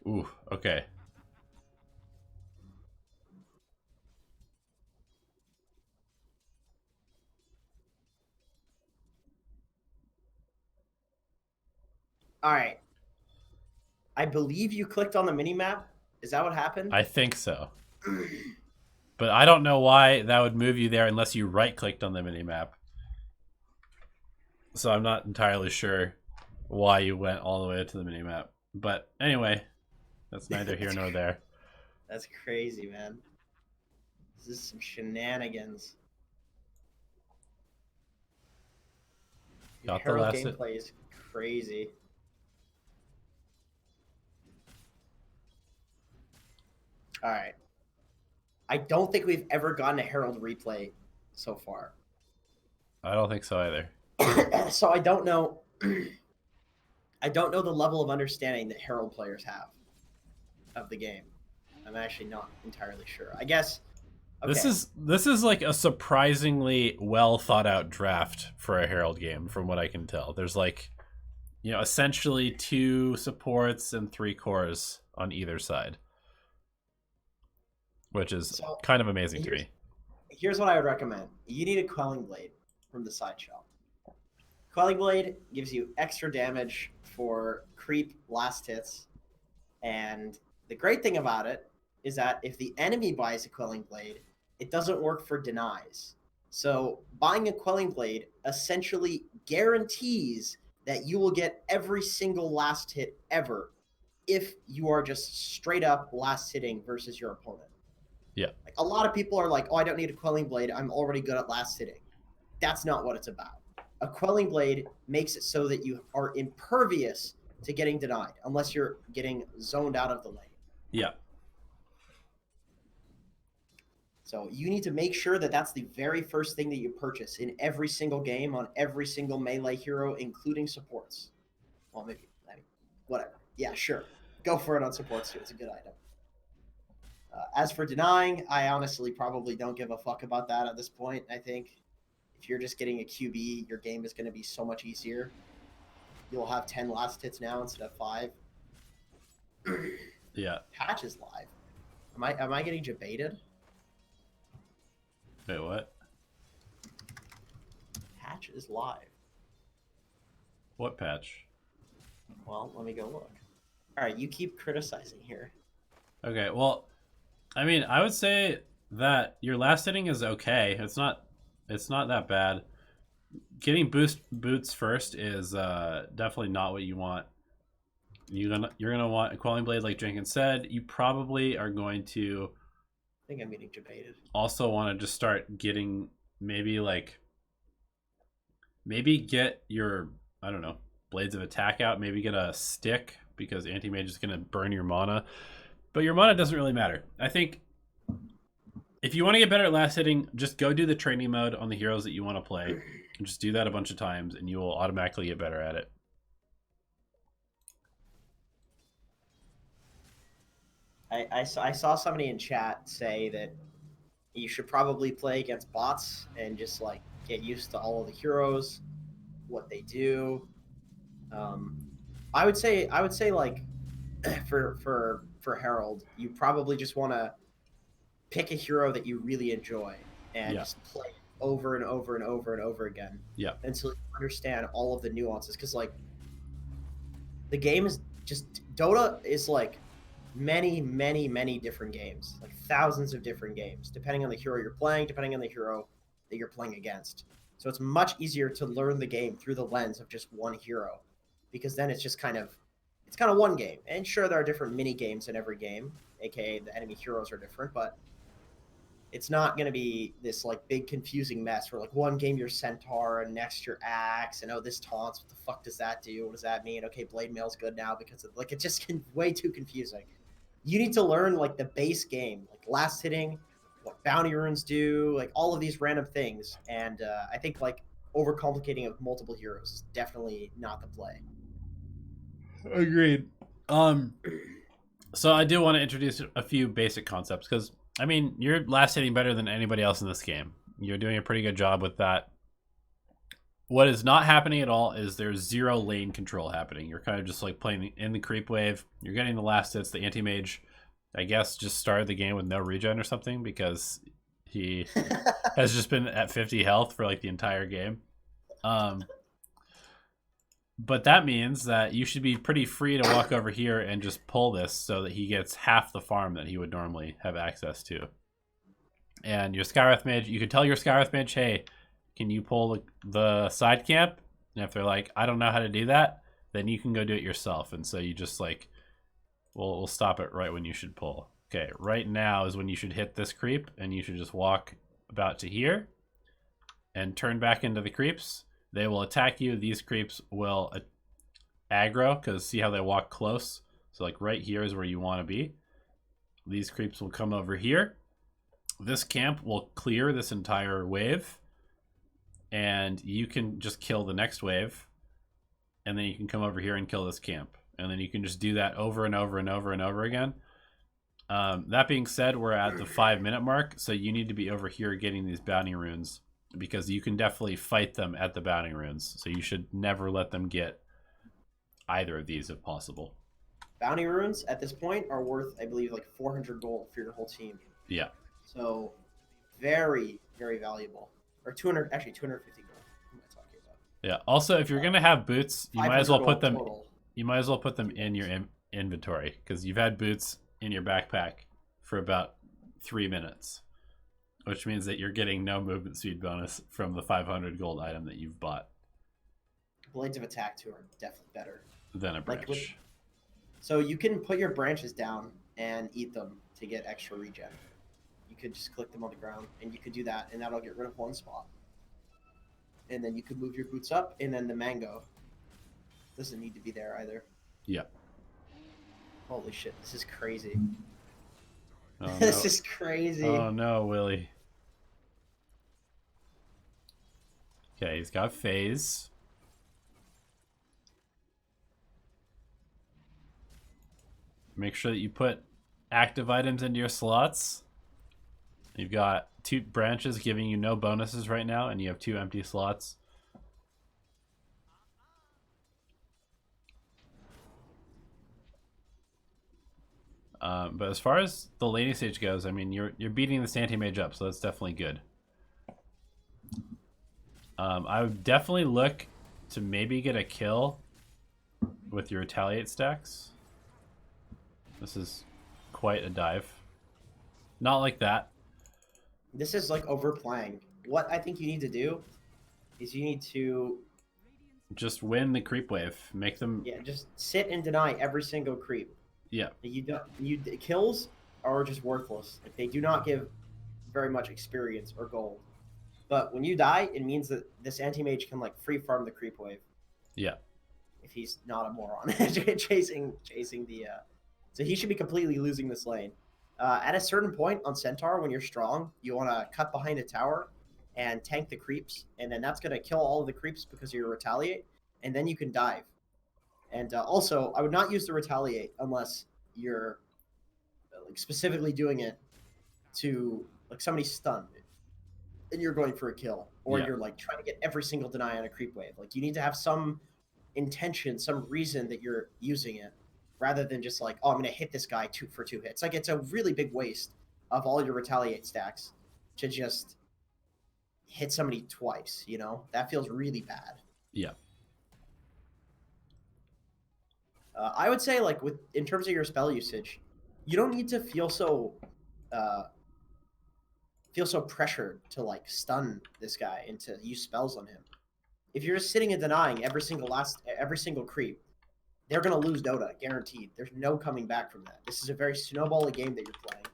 Ooh, okay. Alright. I believe you clicked on the mini-map. Is that what happened? I think so. But I don't know why that would move you there unless you right-clicked on the minimap. So I'm not entirely sure why you went all the way to the minimap. But anyway, that's neither here nor there. That's crazy, man. This is some shenanigans. Got the Herald last hit. gameplay is crazy. All right. I don't think we've ever gotten a Herald replay so far. I don't think so either. So I don't know. I don't know the level of understanding that Herald players have of the game. I'm actually not entirely sure. I guess. Okay. This is like a surprisingly well thought out draft for a Herald game, from what I can tell. There's like, you know, essentially 2 supports and 3 cores on either side, which is kind of amazing to me. Here's what I would recommend. You need a Quelling Blade from the side shop. Quelling Blade gives you extra damage for creep last hits, and the great thing about it is that if the enemy buys a Quelling Blade, it doesn't work for denies. So buying a Quelling Blade essentially guarantees that you will get every single last hit ever if you are just straight up last hitting versus your opponent. Yeah. Like, a lot of people are like, oh, I don't need a Quelling Blade. I'm already good at last hitting. That's not what it's about. A Quelling Blade makes it so that you are impervious to getting denied unless you're getting zoned out of the lane. Yeah. So you need to make sure that that's the very first thing that you purchase in every single game on every single melee hero, including supports. Well, maybe, whatever. Yeah, sure. Go for it on supports too. It's a good item. As for denying, I honestly probably don't give a fuck about that at this point. I think if you're just getting a QB, your game is going to be so much easier. You'll have 10 last hits now instead of 5. Yeah. Patch is live. Am I getting debated? Wait, what? Patch is live. What patch? Well, let me go look. All right, you keep criticizing here. Okay, well, I mean, I would say that your last hitting is okay. It's not that bad. Getting boots first is definitely not what you want. You're gonna want a Quelling Blade, like Jenkins said. You probably are going to. I think I'm getting debated. Also want to just start getting maybe get your, I don't know, Blades of Attack out. Maybe get a stick because anti-mage is gonna burn your mana. But your mana doesn't really matter. I think if you want to get better at last hitting, just go do the training mode on the heroes that you want to play. And just do that a bunch of times and you will automatically get better at it. I saw somebody in chat say that you should probably play against bots and just like get used to all of the heroes, what they do. Um, I would say like for Herald, you probably just want to pick a hero that you really enjoy and Yeah. just play it over and over and over and over again Yeah. until you understand all of the nuances. Because like the game is just Dota is like many different games, like thousands of different games, depending on the hero you're playing, depending on the hero that you're playing against. So it's much easier to learn the game through the lens of just one hero, because then it's kind of one game. And sure, there are different mini games in every game, aka the enemy heroes are different, but it's not going to be this like big confusing mess where like one game you're Centaur and next you're Axe and oh this taunts, what the fuck does that do, what does that mean, okay blade mail's good now because like it's just way too confusing. You need to learn like the base game, like last hitting, what bounty runes do, like all of these random things. And I think like overcomplicating it with multiple heroes is definitely not the play. Agreed. So I do want to introduce a few basic concepts because I mean you're last hitting better than anybody else in this game. You're doing a pretty good job with that. What is not happening at all is there's zero lane control happening. You're kind of just like playing in the creep wave. You're getting the last hits. The anti-mage, I guess, just started the game with no regen or something because he has just been at 50 health for like the entire game. But that means that you should be pretty free to walk over here and just pull this so that he gets half the farm that he would normally have access to. And your Skywrath Mage, you can tell your Skywrath Mage, hey, can you pull the side camp? And if they're like, I don't know how to do that, then you can go do it yourself. And so you just like, we'll stop it right when you should pull. Okay, right now is when you should hit this creep, and you should just walk about to here and turn back into the creeps. They will attack you. These creeps will aggro because see how they walk close? So like right here is where you want to be. These creeps will come over here. This camp will clear this entire wave. And you can just kill the next wave. And then you can come over here and kill this camp. And then you can just do that over and over and over and over again. That being said, we're at the 5-minute mark. So you need to be over here getting these bounty runes. Because you can definitely fight them at the bounty runes. So you should never let them get either of these if possible. Bounty runes at this point are worth, I believe, like 400 gold for your whole team. Yeah. So very valuable. Or 250 gold. What am I talking about? Yeah. Also, if you're gonna have boots, you might as well put them. Total. You might as well put them in your inventory because you've had boots in your backpack for about 3 minutes, which means that you're getting no movement speed bonus from the 500 gold item that you've bought. Blades of Attack too are definitely better Than a branch. So you can put your branches down and eat them to get extra regen. You could just click them on the ground, and you could do that, and that'll get rid of one spot. And then you could move your boots up, and then the mango doesn't need to be there either. Yeah. Holy shit, this is crazy. Oh, no. This is crazy. Oh no, Willie. Okay, he's got phase. Make sure that you put active items into your slots. You've got 2 branches giving you no bonuses right now, and you have 2 empty slots. But as far as the laning stage goes, I mean, you're beating this anti-mage up, so that's definitely good. I would definitely look to maybe get a kill with your retaliate stacks. This is quite a dive. Not like that. This is like overplaying. What I think you need to do is you need to just win the creep wave. Make them. Yeah, just sit and deny every single creep. Yeah. Kills are just worthless. Like they do not give very much experience or gold. But when you die, it means that this anti-mage can like free farm the creep wave. Yeah. If he's not a moron chasing the so he should be completely losing this lane. At a certain point on Centaur, when you're strong, you want to cut behind a tower and tank the creeps, and then that's going to kill all of the creeps because of your retaliate, and then you can dive. And also, I would not use the retaliate unless you're like specifically doing it to like somebody's stunned and you're going for a kill, or Yeah. you're like trying to get every single deny on a creep wave. Like you need to have some intention, some reason that you're using it, rather than just like, oh, I'm gonna hit this guy 2 for 2 hits. Like it's a really big waste of all your retaliate stacks to just hit somebody twice. You know, that feels really bad. Yeah. I would say like in terms of your spell usage, you don't need to feel so pressured to like stun this guy and to use spells on him. If you're just sitting and denying every single creep, they're gonna lose Dota, guaranteed. There's no coming back from that. This is a very snowbally game that you're playing,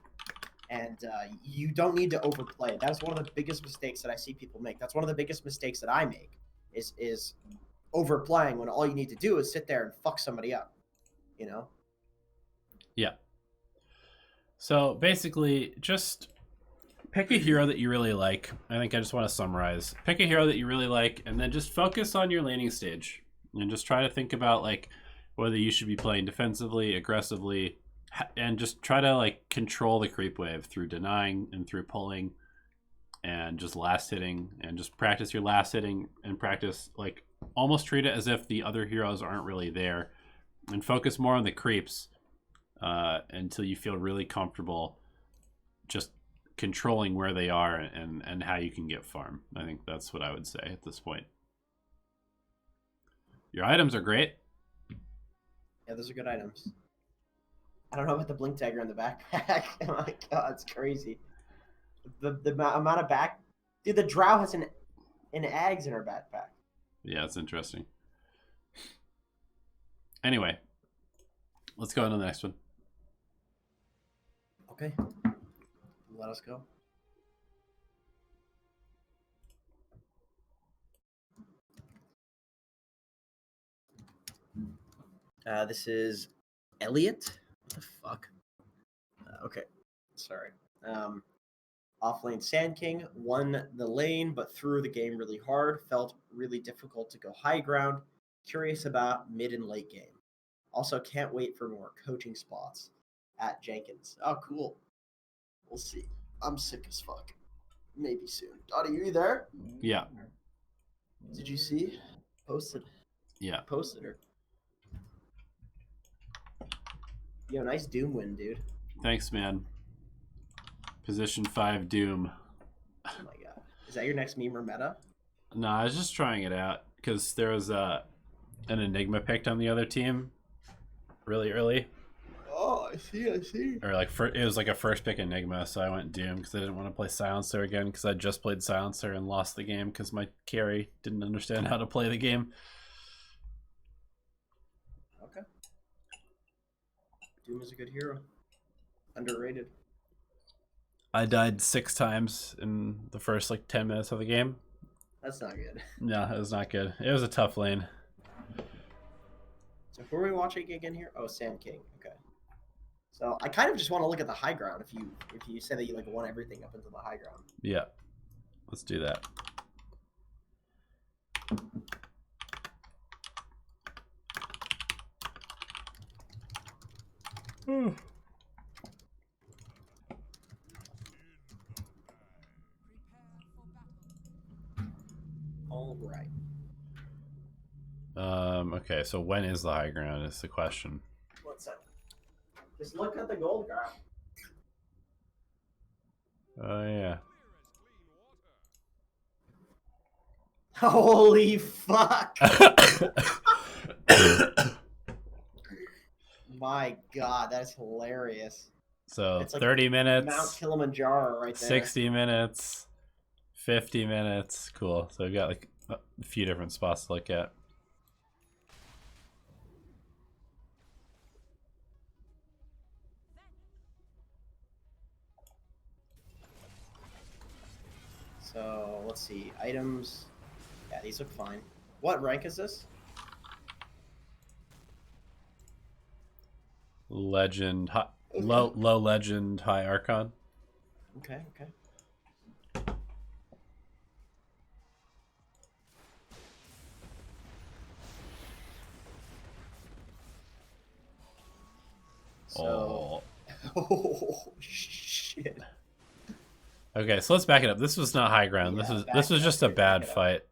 and you don't need to overplay. That's one of the biggest mistakes that I see people make. That's one of the biggest mistakes that I make is overplaying when all you need to do is sit there and fuck somebody up. You know? Yeah. So basically, just pick a hero that you really like. I think I just want to summarize. Pick a hero that you really like, and then just focus on your laning stage. And just try to think about like whether you should be playing defensively, aggressively, and just try to like control the creep wave through denying and through pulling and just last hitting, and just practice your last hitting and practice like almost treat it as if the other heroes aren't really there, and focus more on the creeps until you feel really comfortable just controlling where they are and how you can get farm. I think that's what I would say at this point. Your items are great. Yeah, those are good items. I don't know about the blink dagger in the backpack. Oh my god, it's crazy. The amount of dude, the drow has an Ags in her backpack. Yeah, it's interesting. Anyway, let's go on to the next one. Okay. Let us go. This is Elliot. What the fuck? Okay. Sorry. Offlane Sand King won the lane, but threw the game really hard. Felt really difficult to go high ground. Curious about mid and late game. Also, can't wait for more coaching spots at Jenkins. Oh, cool. We'll see. I'm sick as fuck. Maybe soon. Dottie, are you there? Yeah. Did you see? Posted. Yeah. Posted her. Yo, nice Doom win, dude. Thanks, man. Position 5 Doom. Oh my god. Is that your next meme or meta? No, I was just trying it out because there was an Enigma picked on the other team really early. Oh, I see. Or like it was like a first pick Enigma, so I went Doom because I didn't want to play Silencer again because I just played Silencer and lost the game because my carry didn't understand how to play the game. Okay. Doom is a good hero. Underrated. I died 6 times in the first like 10 minutes of the game. That's not good. No, it was not good. It was a tough lane. So who are we watching again here? Oh, Sand King. Okay. So I kind of just want to look at the high ground if you say that you like won everything up into the high ground. Yeah. Let's do that. All right. Okay, so when is the high ground is the question. What's that? Just look at the gold ground. Oh yeah. Holy fuck. My god, that's hilarious. So It's like 30 minutes, Mount Kilimanjaro right there. 60 minutes, 50 minutes. Cool. So we've got like a few different spots to look at. So let's see. Items. Yeah, these look fine. What rank is this? Legend, Okay. low legend, high archon. Okay. So, Oh, Oh shit. Okay, so let's back it up. This was not high ground. Yeah, This was just a bad fight.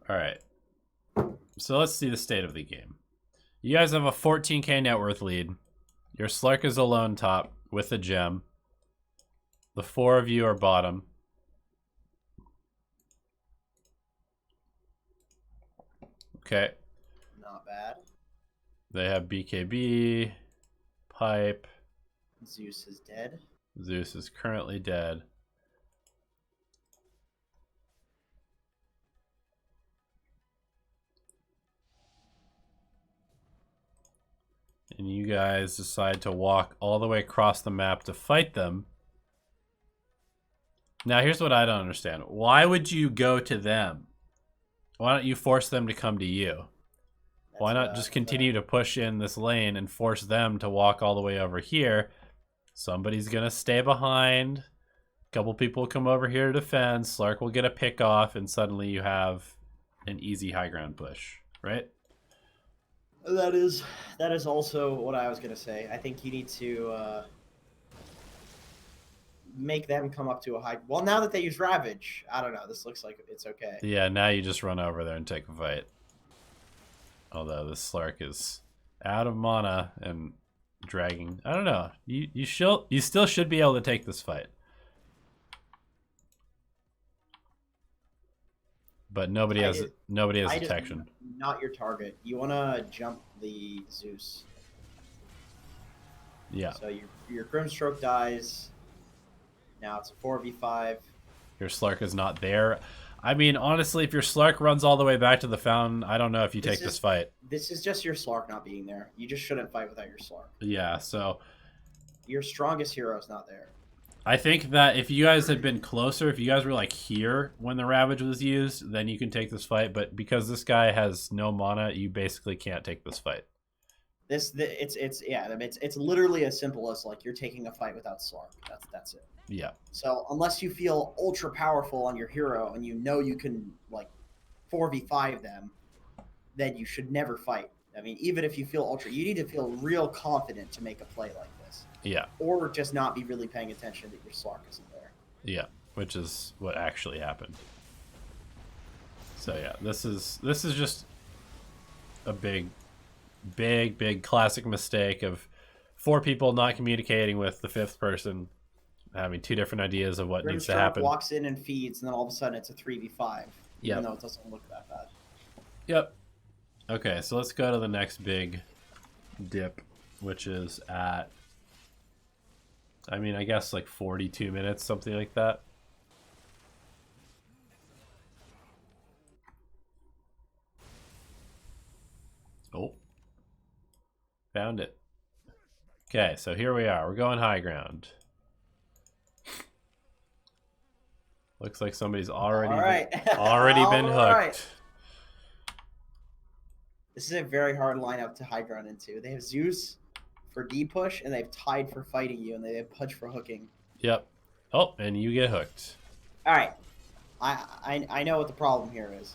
All right. So let's see the state of the game. You guys have a 14k net worth lead. Your Slark is alone top with a gem. The 4 of you are bottom. Okay. Not bad. They have BKB, Pipe. Zeus is dead. Zeus is currently dead. And you guys decide to walk all the way across the map to fight them. Now, here's what I don't understand. Why would you go to them? Why don't you force them to come to you? Why not just continue to push in this lane and force them to walk all the way over here? Somebody's going to stay behind. A couple people come over here to defend. Slark will get a pick off, and suddenly you have an easy high ground push, right? That is also what I was going to say. I think you need to make them come up to a high... Well, now that they use Ravage, I don't know. This looks like it's okay. Yeah, now you just run over there and take a fight. Although this Slark is out of mana and dragging. I don't know. You still should be able to take this fight. But nobody has detection. Not your target. You want to jump the Zeus. Yeah. So your Grimstroke dies. Now it's a 4v5. Your Slark is not there. I mean, honestly, if your Slark runs all the way back to the fountain, I don't know if you take this fight. This is just your Slark not being there. You just shouldn't fight without your Slark. Yeah, so... Your strongest hero is not there. I think that if you guys had been closer, if you guys were like here when the Ravage was used, then you can take this fight. But because this guy has no mana, you basically can't take this fight. It's literally as simple as like you're taking a fight without Slark. That's it. Yeah. So unless you feel ultra powerful on your hero and you know you can like 4v5 them, then you should never fight. I mean, even if you feel ultra, you need to feel real confident to make a play like this. Yeah. Or just not be really paying attention that your Slark isn't there. Yeah, which is what actually happened. So yeah, this is just a big classic mistake of 4 people not communicating with the 5th person, having 2 different ideas of what needs to happen. Walks in and feeds, and then all of a sudden it's a 3v5, even though it doesn't look that bad. Yep. Okay, so let's go to the next big dip, which is at, I mean, I guess like 42 minutes, something like that. Oh. Found it. Okay, so here we are. We're going high ground. Looks like somebody's already been hooked. Right. This is a very hard lineup to high ground into. They have Zeus for D push, and they have Tide for fighting you, and they have Pudge for hooking. Yep. Oh, and you get hooked. All right. I know what the problem here is.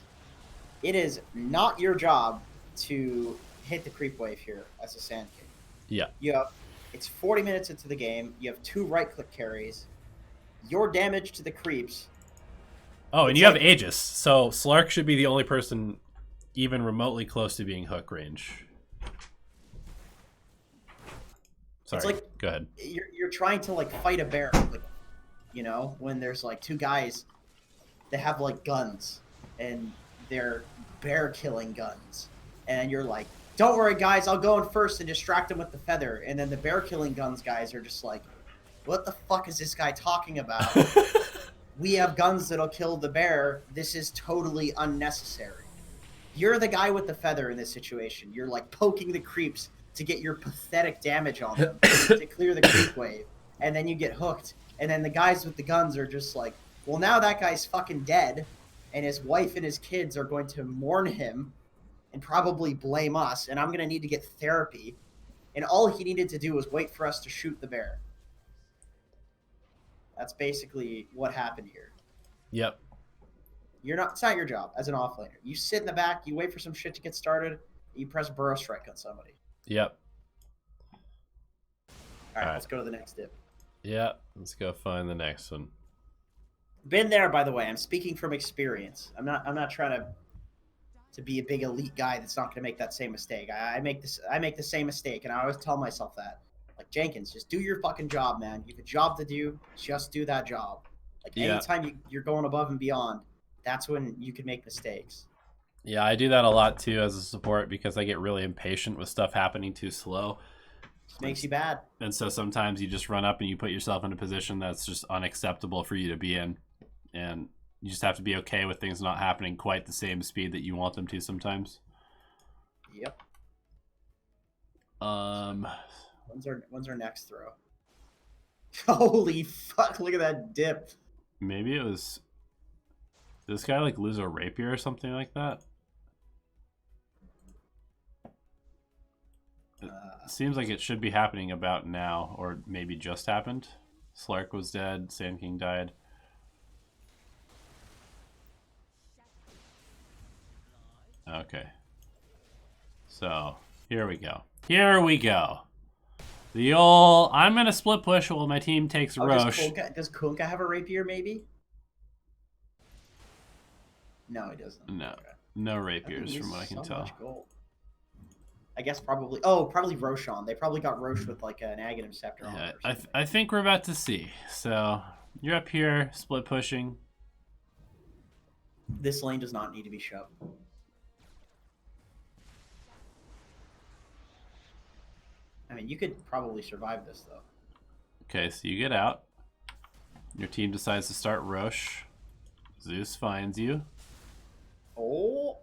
It is not your job to hit the creep wave here as a Sand King. Yeah. It's 40 minutes into the game. You have 2 right-click carries. Your damage to the creeps. Oh, and you have Aegis, so Slark should be the only person even remotely close to being hook range. Sorry, it's like, go ahead. You're trying to like fight a bear, like, you know, when there's like 2 guys that have like guns and they're bear killing guns, and you're like, don't worry guys, I'll go in first and distract them with the feather, and then the bear killing guns guys are just like, what the fuck is this guy talking about? We have guns that'll kill the bear. This is totally unnecessary. You're the guy with the feather in this situation. You're like poking the creeps to get your pathetic damage on them to clear the creep wave. And then you get hooked. And then the guys with the guns are just like, well, now that guy's fucking dead. And his wife and his kids are going to mourn him and probably blame us. And I'm going to need to get therapy. And all he needed to do was wait for us to shoot the bear. That's basically what happened here. Yep. It's not your job as an offlaner. You sit in the back, you wait for some shit to get started, you press Burrow Strike on somebody. Yep. All right, let's go to the next dip. Yeah, let's go find the next one. Been there, by the way. I'm speaking from experience. I'm not trying to be a big elite guy that's not going to make that same mistake. I make the same mistake, and I always tell myself that. Like, Jenkins, just do your fucking job, man. You have a job to do. Just do that job. Like, anytime you're going above and beyond, that's when you can make mistakes. Yeah, I do that a lot too as a support because I get really impatient with stuff happening too slow. Just makes you bad. And so sometimes you just run up and you put yourself in a position that's just unacceptable for you to be in. And you just have to be okay with things not happening quite the same speed that you want them to sometimes. Yep. When's our next throw? Holy fuck, look at that dip. Maybe it was... Did this guy like lose a rapier or something like that? It seems like it should be happening about now, or maybe just happened. Slark was dead, Sand King died. Okay. So, here we go. Here we go. The old, I'm going to split push while my team takes Roche. Does Kunkka have a rapier, maybe? No, he doesn't. No. Okay. No rapiers from what I can tell. Much gold. I guess probably Roshan. They probably got Roche with like an Aghanim Scepter on it. I think we're about to see. So, you're up here, split pushing. This lane does not need to be shoved. I mean, you could probably survive this, though. Okay, so you get out. Your team decides to start Roche. Zeus finds you. Oh,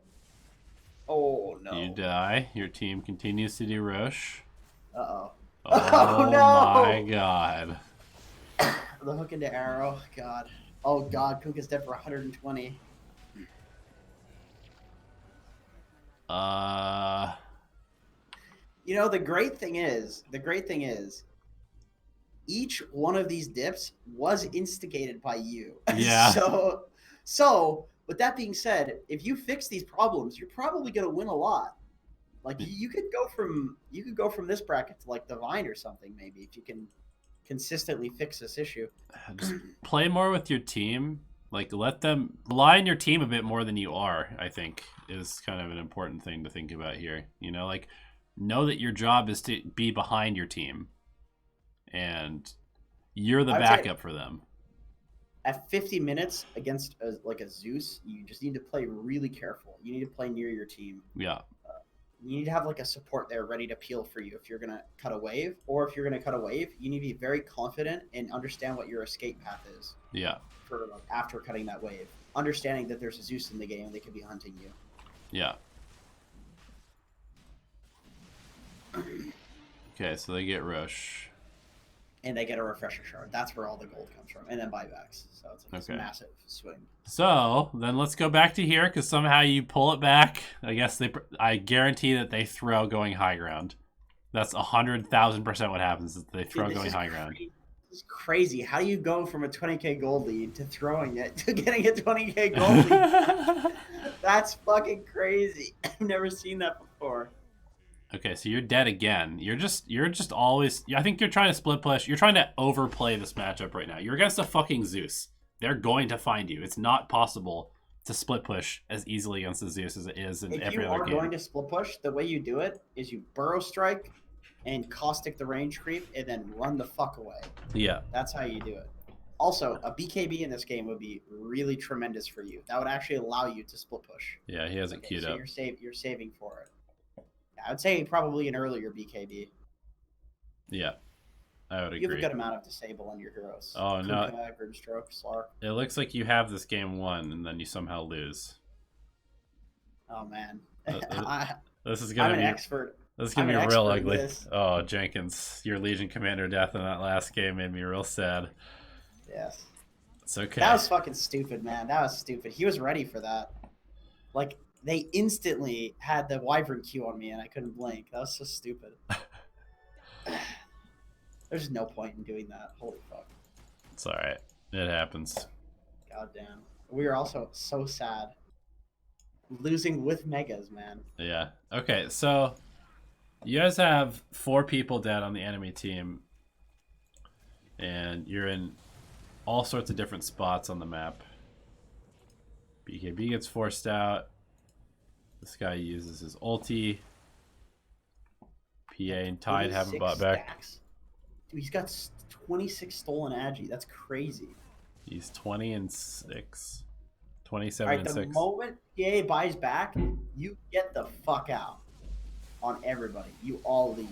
no. You die. Your team continues to do Roche. Uh-oh. Oh, no! My God. The hook into arrow. God. Oh, God. Kunkka's dead for 120. You know, the great thing is, each one of these dips was instigated by you. Yeah. So, with that being said, if you fix these problems, you're probably going to win a lot. Like, you could go from this bracket to like Divine or something, maybe, if you can consistently fix this issue. Just play more with your team. Like, let them rely on your team a bit more than you are, I think, is kind of an important thing to think about here. You know, like, know that your job is to be behind your team. And you're the backup for them. At 50 minutes against a Zeus, you just need to play really careful. You need to play near your team. Yeah. You need to have like a support there ready to peel for you if you're going to cut a wave. Or if you're going to cut a wave, you need to be very confident and understand what your escape path is. Yeah. For like, after cutting that wave. Understanding that there's a Zeus in the game and they could be hunting you. Yeah. Okay, so they get Roche. And they get a refresher shard. That's where all the gold comes from. And then buybacks. So it's like this massive swing. So then let's go back to here because somehow you pull it back. I guess I guarantee that they throw going high ground. That's 100,000% what happens is they throw going high ground. This is crazy. How do you go from a 20k gold lead to throwing it to getting a 20k gold lead? That's fucking crazy. I've never seen that before. Okay, so you're dead again. You're just always... I think you're trying to split push. You're trying to overplay this matchup right now. You're against a fucking Zeus. They're going to find you. It's not possible to split push as easily against the Zeus as it is in every other game. If you are going to split push, the way you do it is you burrow strike and caustic the range creep and then run the fuck away. Yeah. That's how you do it. Also, a BKB in this game would be really tremendous for you. That would actually allow you to split push. Yeah, he has it queued up. You're saving for it. I would say probably an earlier BKB. Yeah, I would agree. You have a good amount of disable on your heroes. Oh, no. Grimstroke, Slark. It looks like you have this game won, and then you somehow lose. Oh, man. This is going to be... I'm an expert. This is going to be real ugly. Oh, Jenkins, your Legion Commander death in that last game made me real sad. Yes. It's okay. That was fucking stupid, man. That was stupid. He was ready for that. Like... They instantly had the Wyvern Q on me, and I couldn't blink. That was so stupid. There's no point in doing that. Holy fuck. It's all right. It happens. God damn. We are also so sad. Losing with megas, man. Yeah. Okay, so you guys have 4 people dead on the enemy team, and you're in all sorts of different spots on the map. BKB gets forced out. This guy uses his ulti. PA and Tide haven't bought back. Stacks. Dude, he's got 26 stolen agi. That's crazy. He's 20 and 6. 27 All right, and the 6. moment PA buys back, you get the fuck out on everybody. You all leave.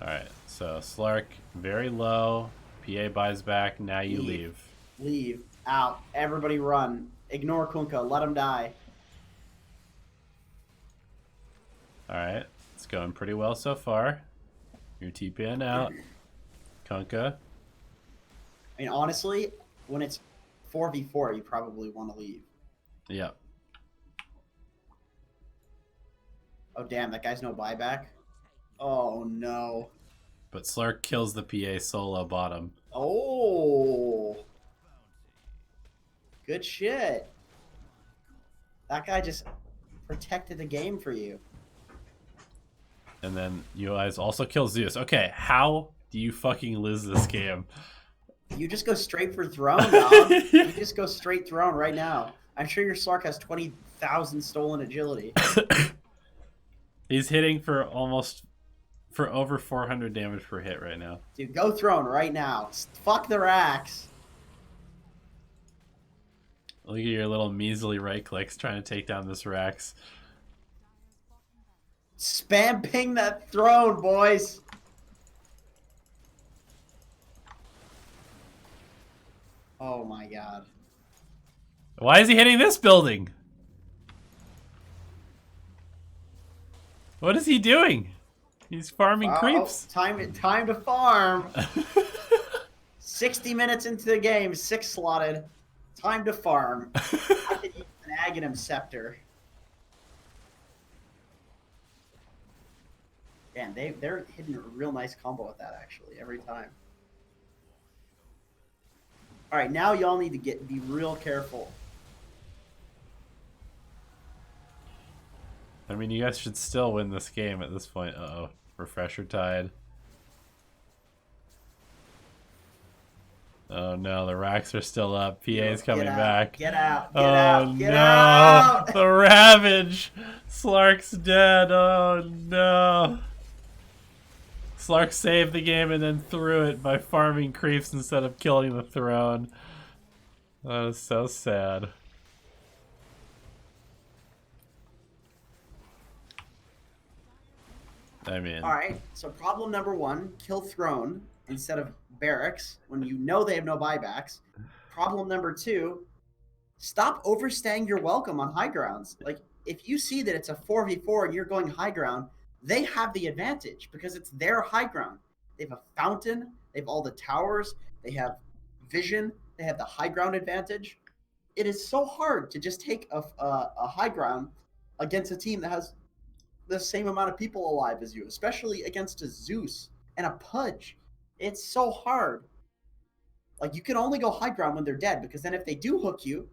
Alright, so Slark very low. PA buys back. Now you leave. Leave. Out. Everybody run. Ignore Kunkka. Let him die. Alright, it's going pretty well so far. You're TPing out. Kunkka. I mean, honestly, when it's 4v4, you probably want to leave. Yep. Oh, damn. That guy's no buyback. Oh, no. But Slark kills the PA solo bottom. Oh. Good shit. That guy just protected the game for you. And then you guys also kill Zeus. Okay, how do you fucking lose this game? You just go straight for throne, dog. You just go straight throne right now. I'm sure your Slark has 20,000 stolen agility. He's hitting for over 400 damage per hit right now. Dude, go throne right now. Fuck the racks. Look at your little measly right clicks trying to take down this Rax. Spam ping that throne, boys. Oh my god. Why is he hitting this building? What is he doing? He's farming creeps. Time to farm. 60 minutes into the game, 6 slotted. Time to farm. I could use an Aghanim Scepter. Man, they're hitting a real nice combo with that, actually, every time. All right, now y'all need to be real careful. I mean, you guys should still win this game at this point. Uh-oh. Refresher Tide. Oh no, the racks are still up. PA's coming back. Get out. Get Oh out. Get no! out. The Ravage! Slark's dead. Oh no! Slark saved the game and then threw it by farming creeps instead of killing the throne. That is so sad. I mean... Alright, so problem number 1, kill throne instead of barracks when you know they have no buybacks. Problem number 2, stop overstaying your welcome on high grounds. Like, if you see that it's a 4v4 and you're going high ground, they have the advantage because it's their high ground. They have a fountain, they have all the towers, they have vision, they have the high ground advantage. It is so hard to just take a high ground against a team that has the same amount of people alive as you, especially against a Zeus and a Pudge. It's so hard. Like, you can only go high ground when they're dead, because then if they do hook you,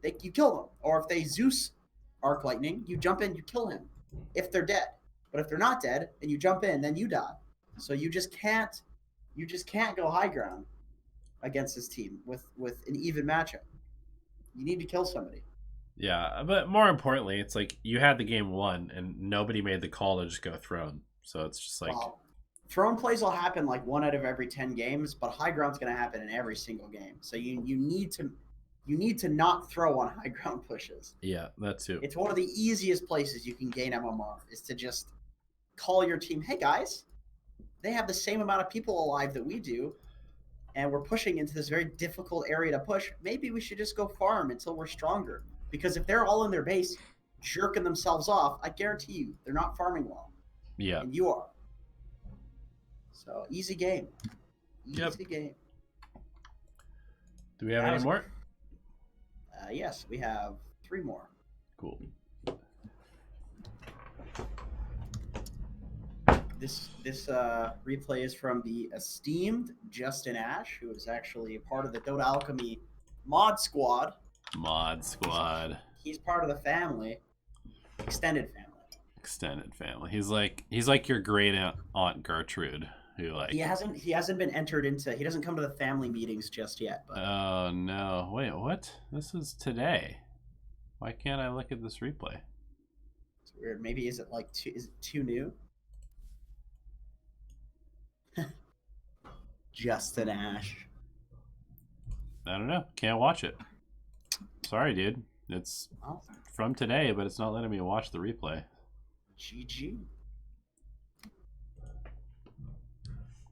you kill them. Or if they Zeus Arc Lightning, you jump in, you kill him if they're dead. But if they're not dead and you jump in, then you die. So you just can't go high ground against this team with an even matchup. You need to kill somebody. Yeah, but more importantly, it's like you had the game won and nobody made the call to just go throne. So it's just like... Well, throne plays will happen like 1 out of every 10 games, but high ground's going to happen in every single game. So you need to not throw on high ground pushes. Yeah, that too. It's one of the easiest places you can gain MMR is to just call your team, hey guys, they have the same amount of people alive that we do, and we're pushing into this very difficult area to push. Maybe we should just go farm until we're stronger. Because if they're all in their base jerking themselves off, I guarantee you they're not farming well. Yeah. And you are. So, easy game. Easy game. Do we have any more? Yes, we have 3 more. Cool. This replay is from the esteemed Justin Ash, who is actually part of the Dota Alchemy mod squad. Mod squad. He's part of the family, extended family. Extended family. He's like your great aunt Gertrude, who like he hasn't been entered into. He doesn't come to the family meetings just yet. But... Oh no! Wait, what? This is today. Why can't I look at this replay? It's weird. Maybe is it too new? Justin Ash. I don't know. Can't watch it. Sorry, dude. It's from today, but it's not letting me watch the replay. GG.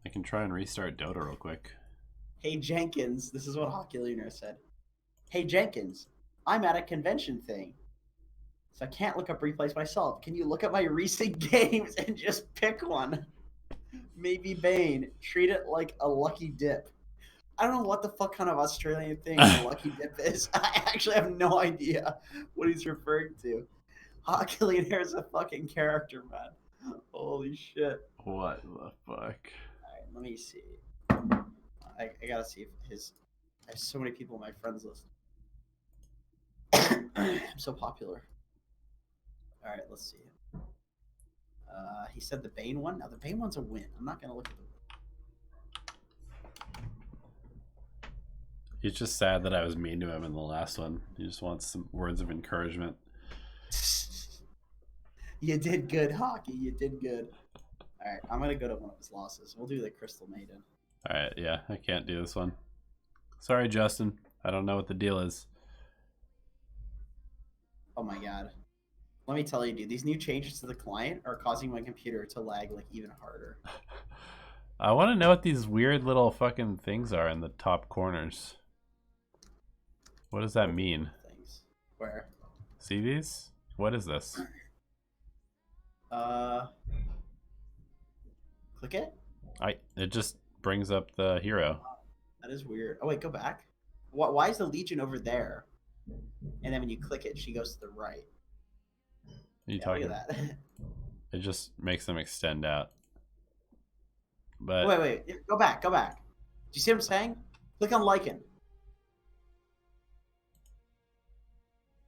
I can try and restart Dota real quick. Hey Jenkins, this is what Hockey Lunar said. Hey Jenkins, I'm at a convention thing, so I can't look up replays myself. Can you look at my recent games and just pick one? Maybe Bane. Treat it like a lucky dip. I don't know what the fuck kind of Australian thing a lucky dip is. I actually have no idea what he's referring to. Hockey Lunar is a fucking character, man. Holy shit. What the fuck? Alright, let me see. I gotta see if I have so many people on my friends list. I'm so popular. Alright, let's see. He said the Bane one? Now the Bane one's a win. I'm not gonna look at the He's just sad that I was mean to him in the last one. He just wants some words of encouragement. You did good, Hockey. You did good. Alright, I'm gonna go to one of his losses. We'll do the Crystal Maiden. Alright, yeah, I can't do this one. Sorry, Justin. I don't know what the deal is. Oh my god. Let me tell you, dude, these new changes to the client are causing my computer to lag like even harder. I want to know what these weird little fucking things are in the top corners. What does that mean? Things. Where? See these? What is this? Click it? It just brings up the hero. That is weird. Oh wait, go back. Why is the Legion over there? And then when you click it, she goes to the right. Are you talking look at that. It just makes them extend out. But wait. Go back. Do you see what I'm saying? Click on Lycan.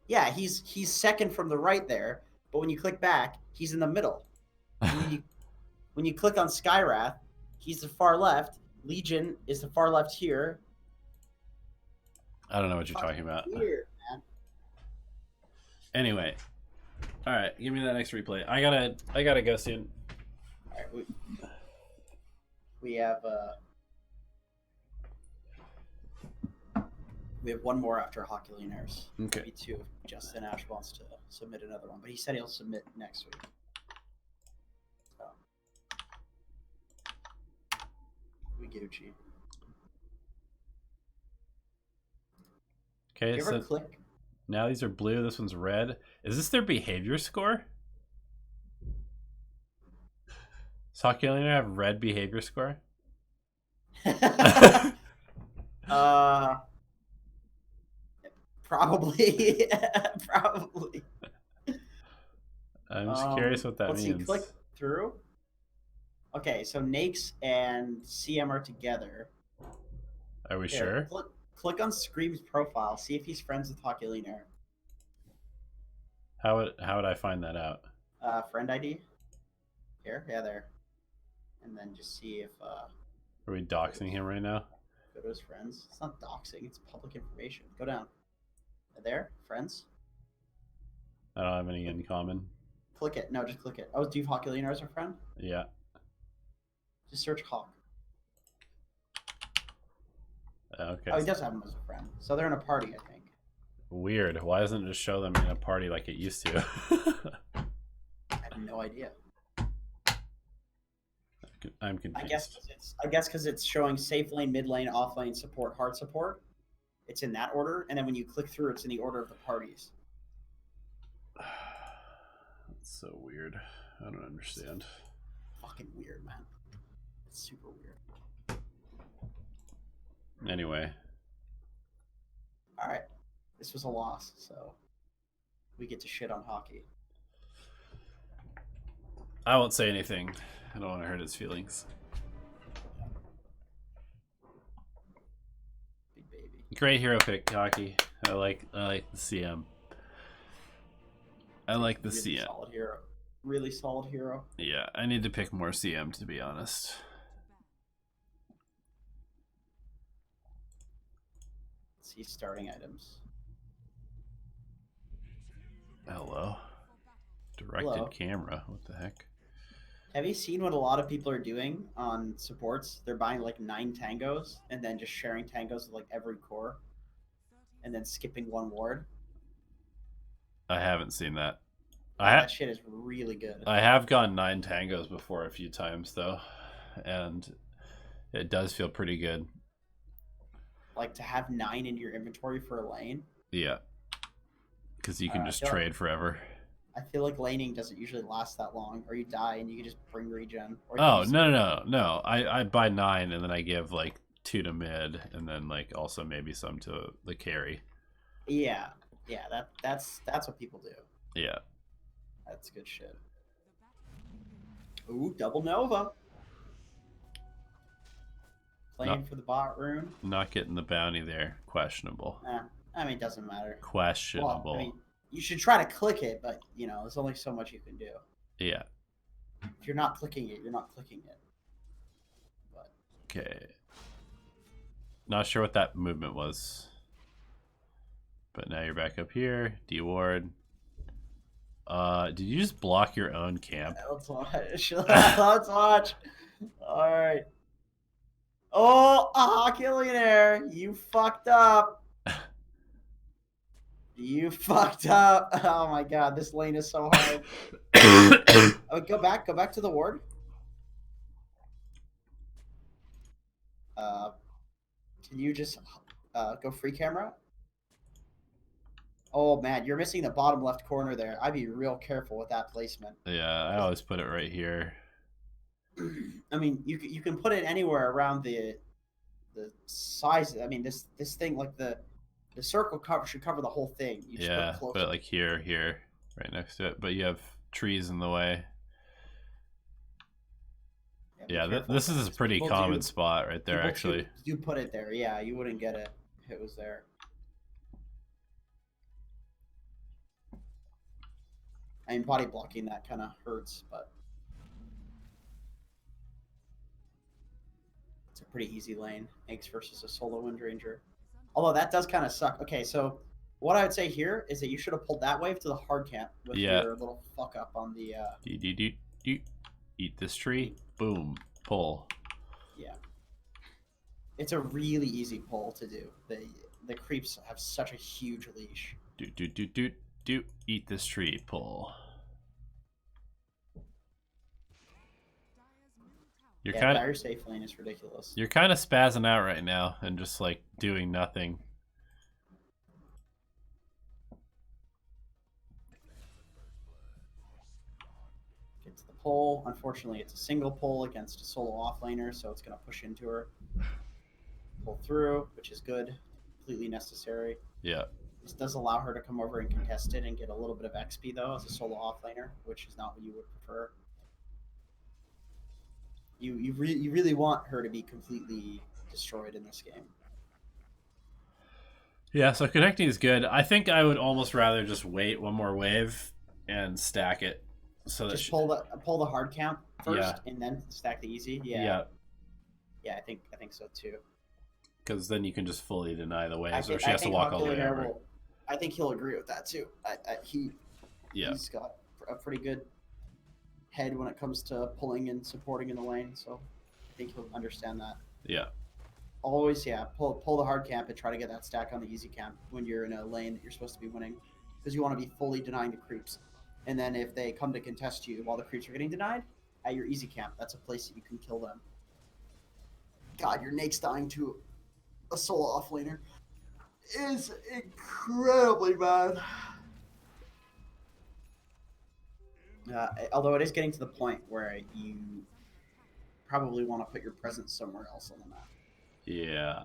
Yeah, he's second from the right there, but when you click back, he's in the middle. When you click on Skywrath, he's the far left. Legion is the far left here. I don't know what you're talking about. Weird, man. Anyway. Alright, give me that next replay. I gotta go soon. Alright, we have one more after Hockey Legionnaires. Okay. Maybe two if Justin Ash wants to submit another one, but he said he'll submit next week. So. We Gucci. Okay, you ever click? Now these are blue, this one's red. Is this their behavior score? Does Hockey Legionnaire have red behavior score? Probably. Probably. I'm just curious what that let's means. See, click through. Okay, so Nakes and CM are together. Are we sure? Click on Scream's profile. See if he's friends with Hockey Legionnaire. How would I find that out? Friend ID. Here, yeah, there. And then just see if. Are we doxing him right now? Go to his friends. It's not doxing. It's public information. Go down. There, friends. I don't have any in common. Click it. No, just click it. Oh, do you have Hockey Legionnaire as a friend? Yeah. Just search Hawk. Okay. Oh, he does have him as a friend. So they're in a party, I think. Weird. Why doesn't it just show them in a party like it used to? I have no idea. I'm confused. I guess because it's showing safe lane, mid lane, off lane, support, hard support. It's in that order, and then when you click through, it's in the order of the parties. That's so weird. I don't understand. Fucking weird, man. It's super weird. Anyway. All right. This was a loss, so we get to shit on hockey. I won't say anything. I don't want to hurt his feelings. Big baby. Great hero pick, Kaki. I like the CM. I like the Really CM. solid hero. Really solid hero. Yeah, I need to pick more CM to be honest. Let's see starting items. Hello. Directed Hello. camera. What the heck? Have you seen what a lot of people are doing on supports? They're buying like 9 tangos and then just sharing tangos with like every core and then skipping one ward. I haven't seen that. That shit is really good. I have gone 9 tangos before a few times though, and it does feel pretty good. Like to have 9 in your inventory for a lane. Yeah, because you can just trade forever. I feel like laning doesn't usually last that long, or you die and you can just bring regen. Or oh no! I buy 9 and then I give like 2 to mid, and then like also maybe some to the carry. Yeah. That's what people do. Yeah. That's good shit. Ooh, double Nova. Playing for the bot rune. Not getting the bounty there. Questionable. I mean, it doesn't matter. Questionable. Well, I mean, you should try to click it, but, you know, there's only so much you can do. Yeah. If you're not clicking it, you're not clicking it. But... Okay. Not sure what that movement was. But now you're back up here. D-ward. Did you just block your own camp? Let's watch. Let's watch. All right. Oh, Killionaire, you fucked up. You fucked up. Oh my god, this lane is so hard. Oh, go back to the ward. Can you just go free camera? Oh man, you're missing the bottom left corner there. I'd be real careful with that placement. Yeah, I always put it right here. I mean, you can put it anywhere around the size. I mean, this thing, like the circle should cover the whole thing. You just put it like here, right next to it. But you have trees in the way. Yeah, this is a pretty common spot right there, actually. You put it there. Yeah, you wouldn't get it if it was there. I mean, body blocking that kind of hurts, but it's a pretty easy lane. Eggs versus a solo Wind Ranger. Although that does kind of suck. Okay, so what I would say here is that you should have pulled that wave to the hard camp with your little fuck up on the... Eat this tree. Boom. Pull. Yeah. It's a really easy pull to do. The creeps have such a huge leash. Do. Eat this tree. Pull. Dire safe lane is ridiculous. You're kind of spazzing out right now and just like doing nothing. Get to the pull. Unfortunately, it's a single pull against a solo offlaner, so it's going to push into her. Pull through, which is good. Completely necessary. Yeah. This does allow her to come over and contest it and get a little bit of XP, though, as a solo offlaner, which is not what you would prefer. You really want her to be completely destroyed in this game. Yeah, so connecting is good. I think I would almost rather just wait one more wave and stack it. So just pull the hard camp first and then stack the easy. Yeah, I think so too. Because then you can just fully deny the waves, or she has to walk all the way over. I think he'll agree with that too. He's got a pretty good head when it comes to pulling and supporting in the lane, so I think he'll understand that. Yeah. Always, pull the hard camp and try to get that stack on the easy camp when you're in a lane that you're supposed to be winning, because you want to be fully denying the creeps. And then if they come to contest you while the creeps are getting denied, at your easy camp, that's a place that you can kill them. God, your Nate's dying to a solo offlaner is incredibly bad. Although it is getting to the point where you probably want to put your presence somewhere else on the map. Yeah.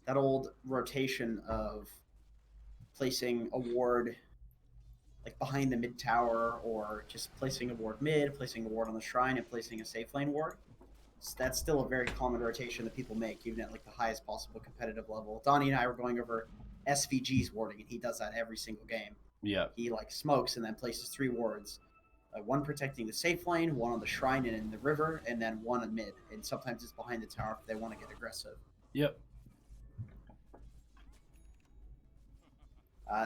That old rotation of placing a ward like behind the mid tower, or just placing a ward mid, placing a ward on the shrine, and placing a safe lane ward. So that's still a very common rotation that people make, even at like the highest possible competitive level. Donnie and I were going over SVG's warding, and he does that every single game. Yeah. He like smokes and then places 3 wards, one protecting the safe lane, one on the shrine and in the river, and then one in mid. And sometimes it's behind the tower if they want to get aggressive. Yep.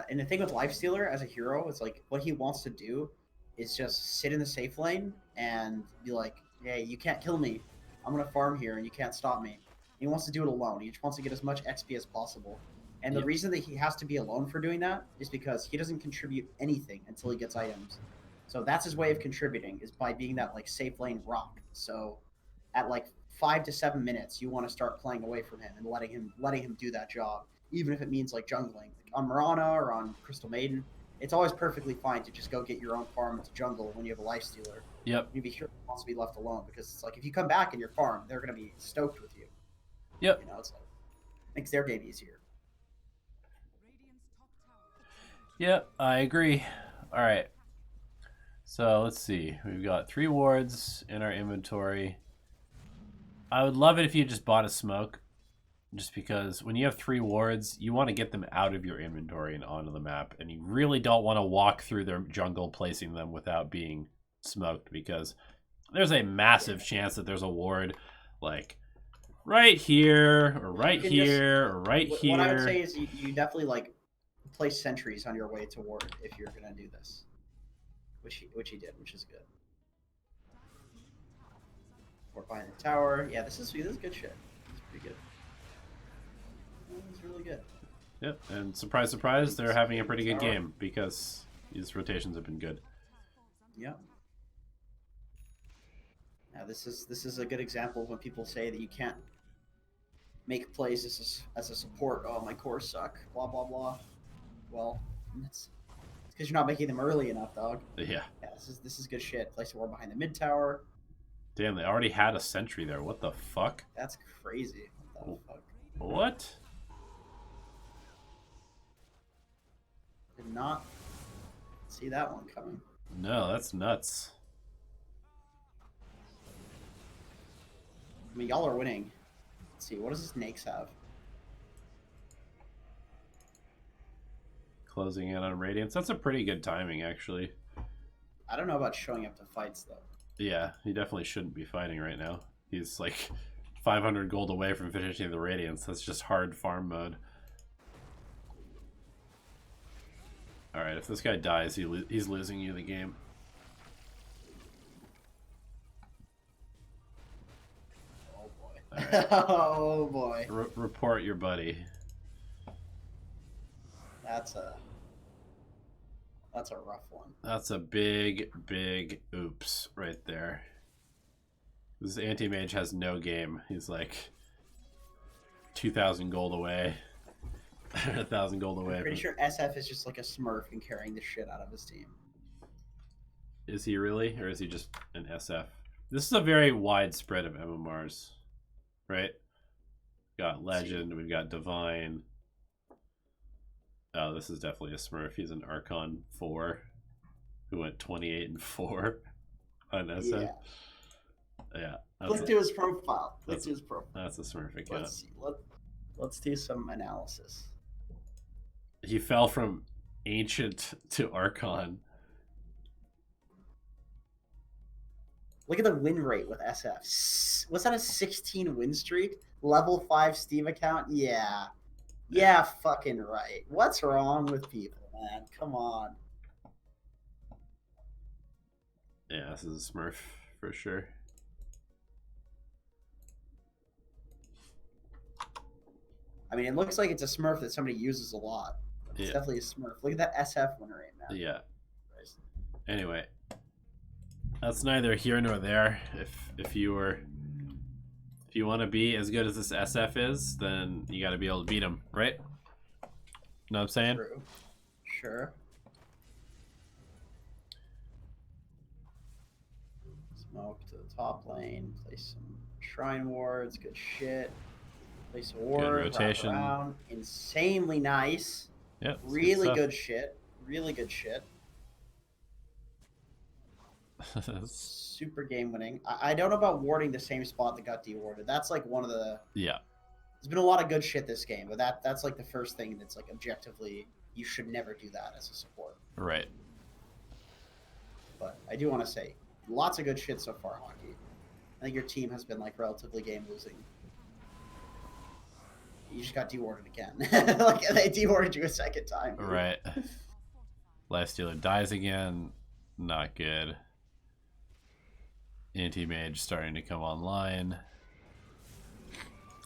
And the thing with Lifestealer as a hero is like what he wants to do is just sit in the safe lane and be like, hey, you can't kill me. I'm going to farm here and you can't stop me. He wants to do it alone. He just wants to get as much XP as possible. And the reason that he has to be alone for doing that is because he doesn't contribute anything until he gets items. So that's his way of contributing, is by being that like safe lane rock. So at like 5 to 7 minutes, you want to start playing away from him and letting him do that job, even if it means like jungling. Like on Mirana or on Crystal Maiden, it's always perfectly fine to just go get your own farm into jungle when you have a life stealer. Yep. You'd be sure he wants to be left alone, because it's like if you come back in your farm, they're going to be stoked with you. Yep. You know, it's like makes their game easier. Yep, I agree. All right. So let's see. We've got 3 wards in our inventory. I would love it if you just bought a smoke, just because when you have 3 wards, you want to get them out of your inventory and onto the map, and you really don't want to walk through their jungle placing them without being smoked, because there's a massive chance that there's a ward like right here or right here or right here. What I would say is you definitely like place sentries on your way to ward if you're gonna do this, which he did, which is good. Or behind the tower. Yeah, this is good shit. It's pretty good. It's really good. Yep, and surprise, surprise, they're having a pretty good game because these rotations have been good. Yep. Now this is a good example of when people say that you can't make plays as a support. Oh, my cores suck. Blah blah blah. Well, it's because you're not making them early enough, dog. Yeah. Yeah, this is good shit. Place a ward behind the mid tower. Damn, they already had a sentry there. What the fuck? That's crazy. What the fuck? What? Did not see that one coming. No, that's nuts. I mean, y'all are winning. Let's see, what does this Snakes have? Closing in on Radiance. That's a pretty good timing, actually. I don't know about showing up to fights, though. Yeah, he definitely shouldn't be fighting right now. He's like 500 gold away from finishing the Radiance. That's just hard farm mode. Alright, if this guy dies, he's losing you the game. Oh boy. Right. Oh boy. Report your buddy. That's a rough one. That's a big, big oops right there. This anti-mage has no game. He's like 2,000 gold away. 1,000 gold away. I'm pretty sure SF is just like a smurf and carrying the shit out of his team. Is he really? Or is he just an SF? This is a very wide spread of MMRs, right? We've got Legend, we've got Divine. Oh, this is definitely a smurf. He's an Archon 4 who went 28 and 4 on SF. Yeah. Let's do his profile. That's a smurf account. Let's do some analysis. He fell from Ancient to Archon. Look at the win rate with SF. Was that a 16 win streak? Level 5 Steam account? Yeah. Yeah, fucking right. What's wrong with people, man? Come on. Yeah, this is a smurf for sure. I mean, it looks like it's a smurf that somebody uses a lot. It's definitely a smurf. Look at that SF win rate, man. Yeah. Anyway, that's neither here nor there. If you want to be as good as this SF is, then you got to be able to beat him, right? Know what I'm saying? True. Sure. Smoke to the top lane. Place some shrine wards. Good shit. Place a ward. Good rotation. Wrap around. Insanely nice. Yep. Really good shit. Really good shit. Super game winning. I don't know about warding the same spot that got dewarded. That's like one of the. Yeah. There's been a lot of good shit this game, but that's like the first thing that's like objectively you should never do that as a support. Right. But I do want to say, lots of good shit so far, Hockey. I think your team has been like relatively game losing. You just got dewarded again. Like they dewarded you a second time. Dude. Right. Lifestealer dies again. Not good. Anti-mage starting to come online.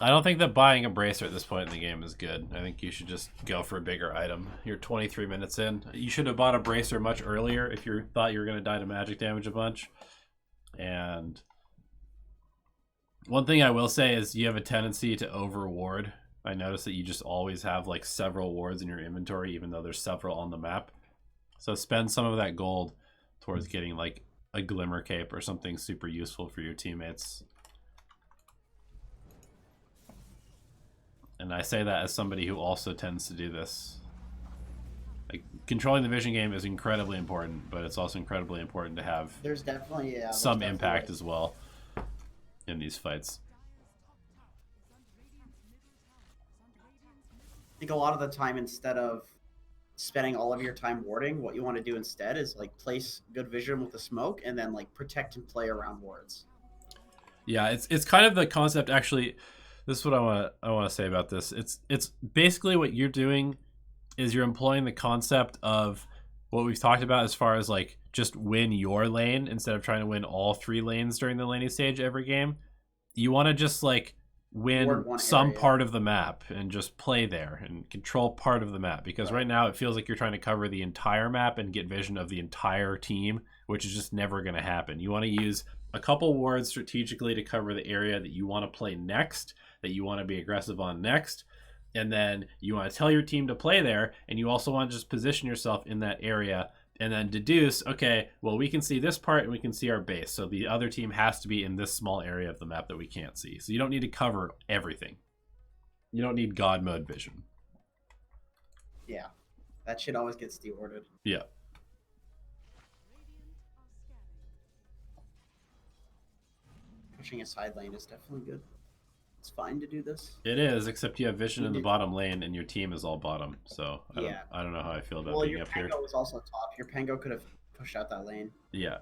I don't think that buying a bracer at this point in the game is good. I think you should just go for a bigger item. You're 23 minutes in. You should have bought a bracer much earlier if you thought you were going to die to magic damage a bunch. And one thing I will say is you have a tendency to over-ward. I notice that you just always have like several wards in your inventory, even though there's several on the map. So spend some of that gold towards getting like a glimmer cape or something super useful for your teammates. And I say that as somebody who also tends to do this. Like, controlling the vision game is incredibly important, but it's also incredibly important to have there's definitely some impact as well in these fights. I think a lot of the time, instead of spending all of your time warding, what you want to do instead is like place good vision with the smoke and then like protect and play around wards. Yeah, it's kind of the concept. Actually, this is what I want to say about this. It's basically what you're doing is you're employing the concept of what we've talked about as far as like just win your lane instead of trying to win all 3 lanes during the laning stage every game. You want to just like win some part of the map and just play there and control part of the map, because right now it feels like you're trying to cover the entire map and get vision of the entire team, which is just never going to happen. You want to use a couple wards strategically to cover the area that you want to play next, that you want to be aggressive on next, and then you want to tell your team to play there, and you also want to just position yourself in that area and then deduce, okay, well, we can see this part and we can see our base, so the other team has to be in this small area of the map that we can't see. So you don't need to cover everything. You don't need God mode vision. Yeah, that shit always gets dewarded. Yeah. Pushing a side lane is definitely good. It's fine to do this. It is, except you have vision in the bottom lane and your team is all bottom. So I don't know how I feel about being up here. Well, your Pango was also top. Your Pango could have pushed out that lane. Yeah.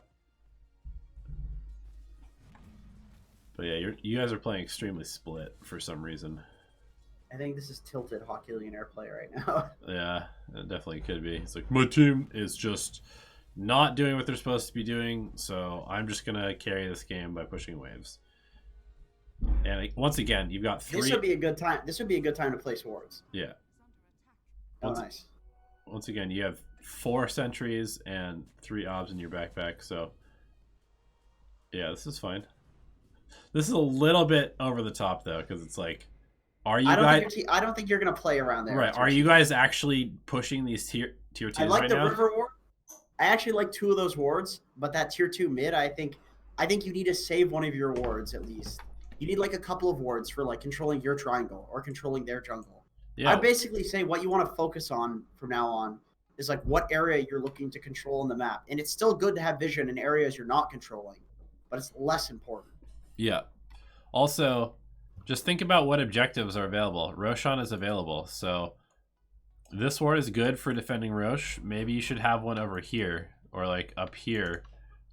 But yeah, you guys are playing extremely split for some reason. I think this is tilted Hockey Millionaire play right now. Yeah, it definitely could be. It's like, my team is just not doing what they're supposed to be doing, so I'm just going to carry this game by pushing waves. And once again, you've got 3. This would be a good time. This would be a good time to place wards. Yeah. Nice. Once again, you have 4 sentries and 3 obs in your backpack, so yeah, this is fine. This is a little bit over the top though, because it's like, are you guys? I don't think you're gonna play around there. Right? Are you guys actually pushing these tier 2s I like right the now? river ward. I actually like 2 of those wards, but that tier 2 mid, I think you need to save one of your wards at least. You need like a couple of wards for like controlling your triangle or controlling their jungle. Yeah. I basically say what you want to focus on from now on is like what area you're looking to control on the map. And it's still good to have vision in areas you're not controlling, but it's less important. Yeah. Also, just think about what objectives are available. Roshan is available, so this ward is good for defending Rosh. Maybe you should have one over here, or like up here,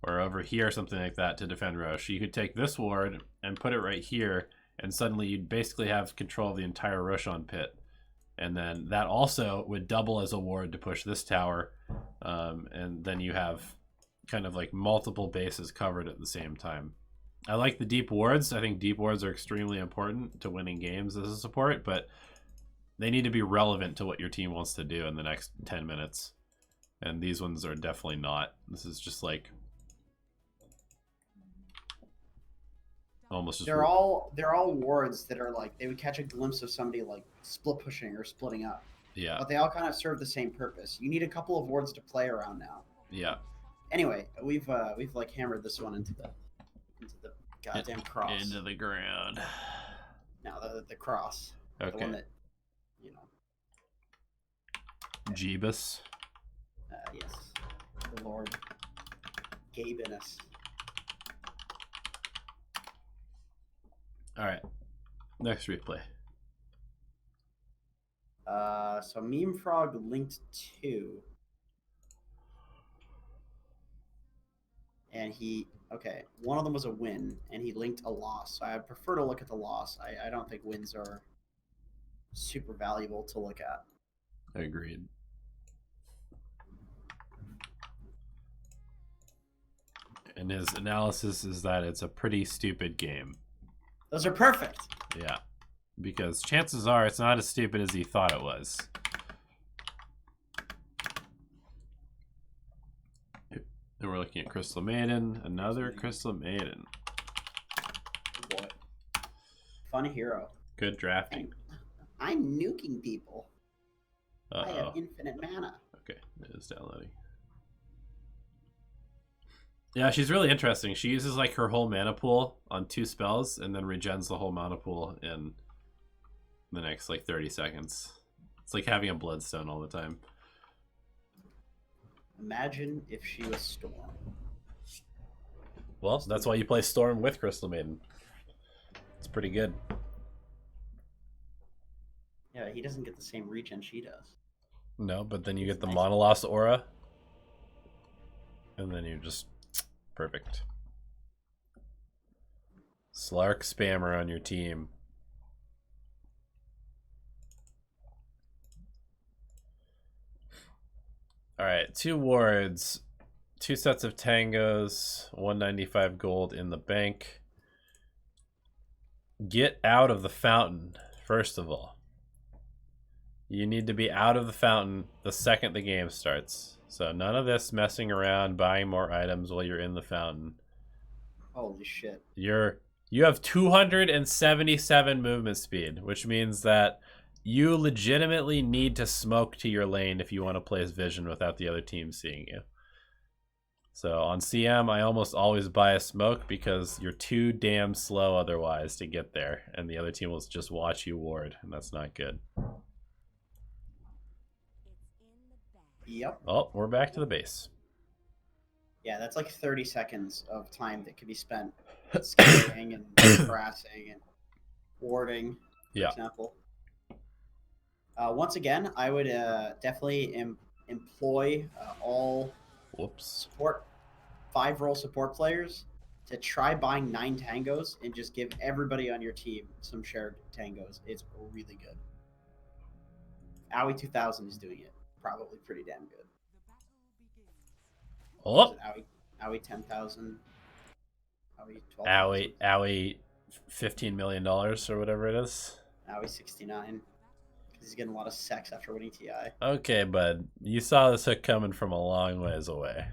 or over here, something like that to defend Rosh. You could take this ward and put it right here, and suddenly you'd basically have control of the entire Roshan pit. And then that also would double as a ward to push this tower, and then you have kind of like multiple bases covered at the same time. I like the deep wards. I think deep wards are extremely important to winning games as a support, but they need to be relevant to what your team wants to do in the next 10 minutes. And these ones are definitely not. This is just like almost just they're all wards that are like they would catch a glimpse of somebody like split pushing or splitting up. Yeah. But they all kind of serve the same purpose. You need a couple of wards to play around now. Yeah. Anyway, we've like hammered this one into the goddamn cross. Into the ground. No, the cross. Okay. The one that, you know. Jeebus. Yes. The Lord. Gabeness. All right. Next replay. So Meme Frog linked 2. And okay, one of them was a win, and he linked a loss. So I would prefer to look at the loss. I don't think wins are super valuable to look at. Agreed. And his analysis is that it's a pretty stupid game. Those are perfect. Yeah. Because chances are it's not as stupid as he thought it was. Then we're looking at Crystal Maiden. Another Crystal Maiden. Boy. Fun hero. Good drafting. I'm nuking people. Uh-oh. I have infinite mana. Okay, it is downloading. Yeah, she's really interesting. She uses like her whole mana pool on 2 spells and then regens the whole mana pool in the next like 30 seconds. It's like having a bloodstone all the time. Imagine if she was Storm. Well, that's why you play Storm with Crystal Maiden. It's pretty good. Yeah, he doesn't get the same regen she does. No, but then you It's get the nice. Monolost aura. And then you're just perfect. Slark spammer on your team. Alright, 2 wards, 2 sets of tangos, 195 gold in the bank. Get out of the fountain, first of all. You need to be out of the fountain the second the game starts. So none of this messing around, buying more items while you're in the fountain. Holy shit. You have 277 movement speed, which means that you legitimately need to smoke to your lane if you want to place vision without the other team seeing you. So on CM, I almost always buy a smoke because you're too damn slow otherwise to get there, and the other team will just watch you ward, and that's not good. Yep. Oh, we're back to the base. Yeah, that's like 30 seconds of time that could be spent scaling and harassing and warding, for example. Once again, I would definitely employ all support 5-role support players to try buying 9 tangos and just give everybody on your team some shared tangos. It's really good. Owie 2000 is doing it. Probably pretty damn good. Oh, Owie 10,000. Owie 12,000. Owie $15 million or whatever it is. Owie 69. He's getting a lot of sex after winning TI. Okay, bud. You saw this hook coming from a long ways away.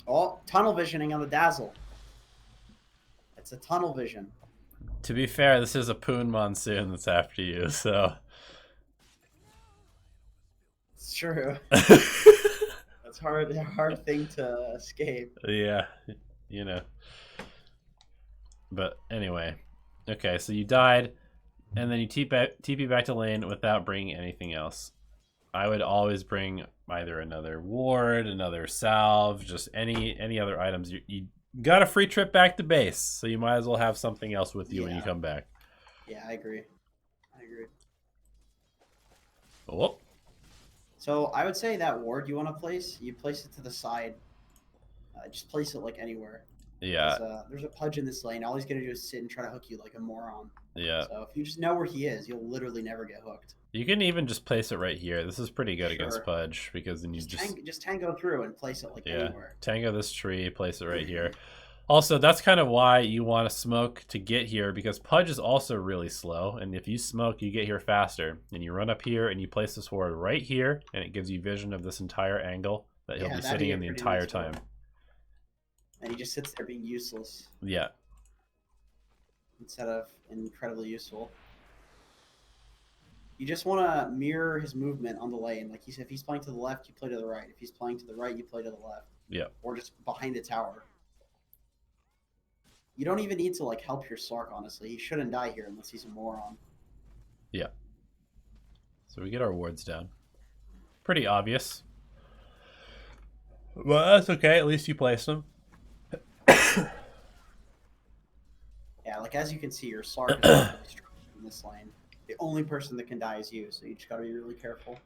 Oh, tunnel visioning on the Dazzle. It's a tunnel vision. To be fair, this is a Poon Monsoon that's after you, so... It's true. That's a hard thing to escape. Yeah, you know. But anyway. Okay, so you died, and then you TP back to lane without bringing anything else. I would always bring either another ward, another salve, just any other items. You got a free trip back to base, so you might as well have something else with you when you come back. Yeah, I agree. Oh. So I would say that ward you want to place, you place it to the side. Just place it like anywhere. Yeah. There's a Pudge in this lane. All he's gonna do is sit and try to hook you like a moron. Yeah. So if you just know where he is, you'll literally never get hooked. You can even just place it right here. This is pretty good against Pudge because then you just tango through and place it like anywhere. Tango this tree, place it right here. Also, that's kind of why you want to smoke to get here, because Pudge is also really slow, and if you smoke, you get here faster. And you run up here and you place this ward right here, and it gives you vision of this entire angle that he'll be sitting in the entire time. And he just sits there being useless. Yeah. Instead of incredibly useful. You just want to mirror his movement on the lane. Like he said, if he's playing to the left, you play to the right. If he's playing to the right, you play to the left. Yeah. Or just behind the tower. You don't even need to like help your Slark, honestly. He shouldn't die here unless he's a moron. Yeah. So we get our wards down. Pretty obvious. Well, that's okay. At least you placed them. Yeah, like as you can see, your Slark is really strong in this lane. The only person that can die is you, so you just gotta be really careful.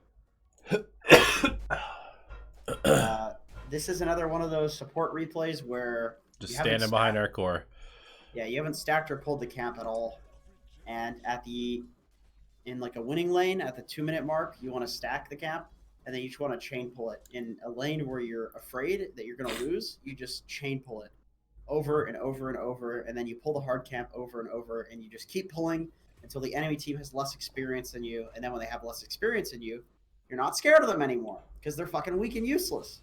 This is another one of those support replays where just standing behind our core. Yeah, you haven't stacked or pulled the camp at all. And in like a winning lane at the 2-minute mark, you want to stack the camp, and then you just want to chain pull it. In a lane where you're afraid that you're going to lose, you just chain pull it over and over and over, and then you pull the hard camp over and over, and you just keep pulling until the enemy team has less experience than you. And then when they have less experience than you, you're not scared of them anymore because they're fucking weak and useless.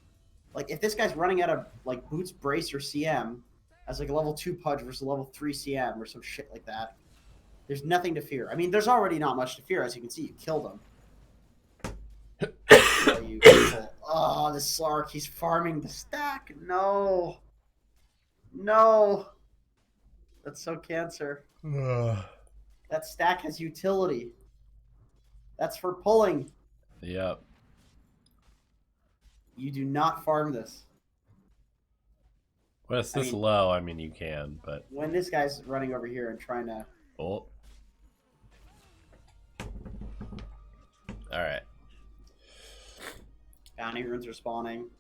Like if this guy's running out of like boots, brace, or CM as like a level 2 Pudge versus a level 3 CM or some shit like that, there's nothing to fear. I mean, there's already not much to fear. As you can see, you killed him. Oh, this Slark, he's farming the stack. No. No. That's so cancer. That stack has utility. That's for pulling. Yep. You do not farm this. When it's this low, I mean, you can, but... When this guy's running over here and trying to... Oh. Alright. Bounty runes are spawning.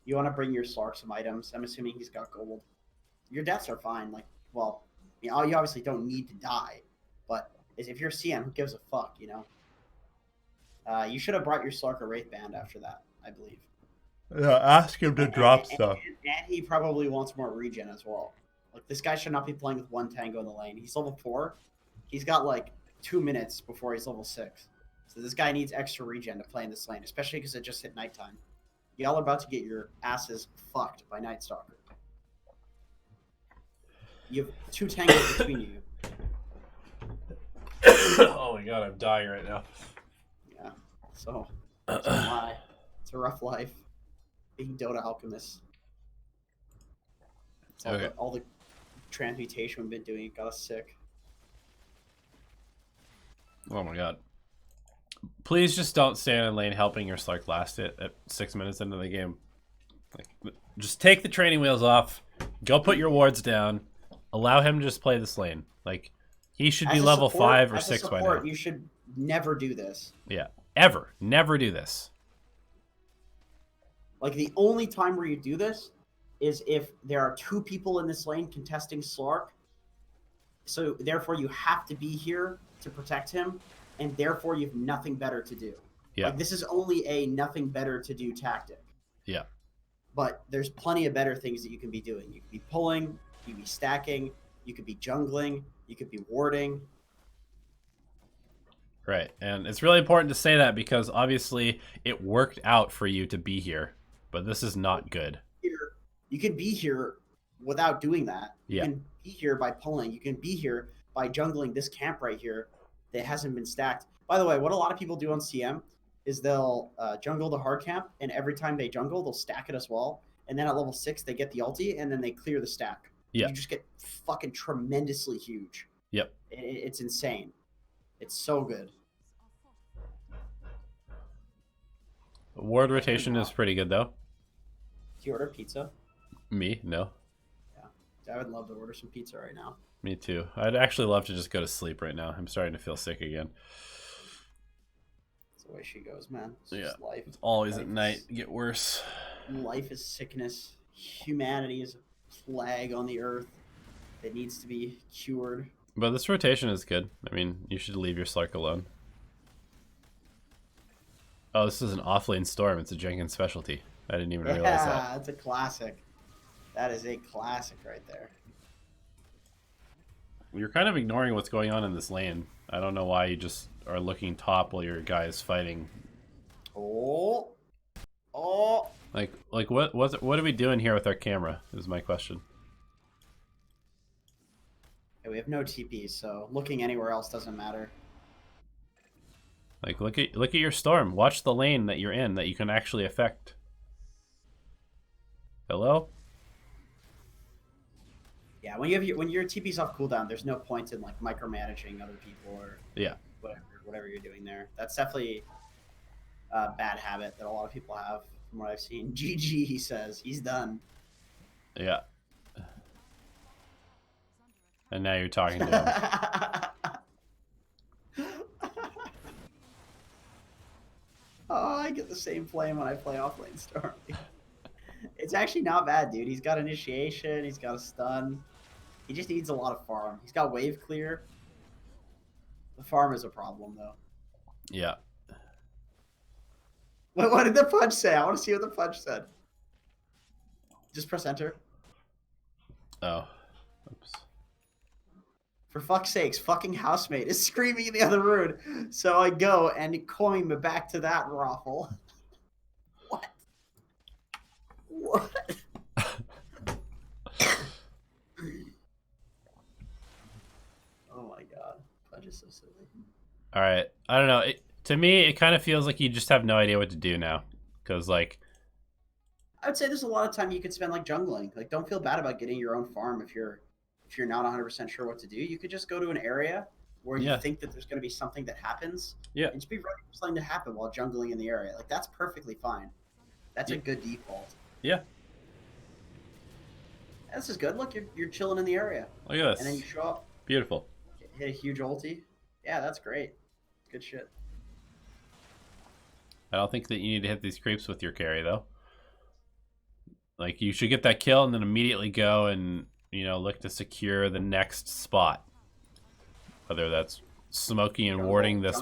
You want to bring your Slark some items. I'm assuming he's got gold. Your deaths are fine. Like, well, you know, you obviously don't need to die. But if you're CM, who gives a fuck, you know? You should have brought your Slark a Wraith Band after that, I believe. Yeah, ask him to drop stuff. And he probably wants more regen as well. Like, this guy should not be playing with one tango in the lane. He's level 4. He's got, like, 2 minutes before he's level 6. So this guy needs extra regen to play in this lane, especially because it just hit nighttime. Y'all are about to get your asses fucked by Night Stalker. You have 2 tangos between you. Oh my god, I'm dying right now. Yeah, so it's a lie. It's a rough life. Being Dota Alchemist. Okay. All the transmutation we've been doing got us sick. Oh my god. Please just don't stand in lane helping your Slark last it at 6 minutes into the game. Like, just take the training wheels off. Go put your wards down. Allow him to just play this lane. Like, he should be level 5 or 6 by now. You should never do this. Yeah. Ever. Never do this. Like, the only time where you do this is if there are 2 people in this lane contesting Slark. So, therefore, you have to be here to protect him. And therefore, you have nothing better to do. Yeah. Like, this is only a nothing better to do tactic. Yeah. But there's plenty of better things that you can be doing. You could be pulling, you could be stacking, you could be jungling, you could be warding. Right. And it's really important to say that because obviously it worked out for you to be here. But this is not good. You can be here without doing that. Yeah. You can be here by pulling. You can be here by jungling this camp right here that hasn't been stacked. By the way, what a lot of people do on CM is they'll jungle the hard camp, and every time they jungle, they'll stack it as well. And then at level 6, they get the ulti, and then they clear the stack. Yeah. You just get fucking tremendously huge. Yep. It's insane. It's so good. Ward rotation is pretty good, though. Do you order pizza? Me? No. Yeah. I would love to order some pizza right now. Me too. I'd actually love to just go to sleep right now. I'm starting to feel sick again. That's the way she goes, man. It's yeah. just life. It's always at night. Get worse. Life is sickness. Humanity is a plague on the earth that needs to be cured. But this rotation is good. I mean, you should leave your Slark alone. Oh, this is an offlane storm. It's a Jenkins specialty. I didn't even realize that. Yeah, that's a classic. That is a classic right there. You're kind of ignoring what's going on in this lane. I don't know why you just are looking top while your guy is fighting. Oh. Like what are we doing here with our camera? Is my question. Yeah, we have no TP, so looking anywhere else doesn't matter. Like look at your storm. Watch the lane that you're in that you can actually affect. Hello? Yeah, when your TP's off cooldown, there's no point in like micromanaging other people or yeah, whatever. whatever you're doing there. That's definitely a bad habit that a lot of people have, from what I've seen. GG, he says. He's done. Yeah. And now you're talking to him. Oh, I get the same flame when I play offlane Stormy. It's actually not bad, dude. He's got initiation. He's got a stun. He just needs a lot of farm. He's got wave clear. The farm is a problem, though. Yeah. What did the punch say? I want to see what the punch said. Just press enter. Oh. Oops. For fuck's sakes, fucking housemate is screaming in the other room. So I go and coin me back to that raffle. What? What? Oh my god. Punch is so silly. All right. I don't know. To me, it kind of feels like you just have no idea what to do now. Because, like... I would say there's a lot of time you could spend, like, jungling. Like, don't feel bad about getting your own farm if you're not 100% sure what to do. You could just go to an area where you think that there's going to be something that happens. Yeah. And just be ready for something to happen while jungling in the area. Like, that's perfectly fine. That's a good default. Yeah. This is good. Look, you're chilling in the area. Look at this. And then you show up. Beautiful. Hit a huge ulti. Yeah, that's great. Good shit. I don't think that you need to hit these creeps with your carry, though. Like, you should get that kill and then immediately go and, you know, look to secure the next spot. Whether that's smoking and warding this...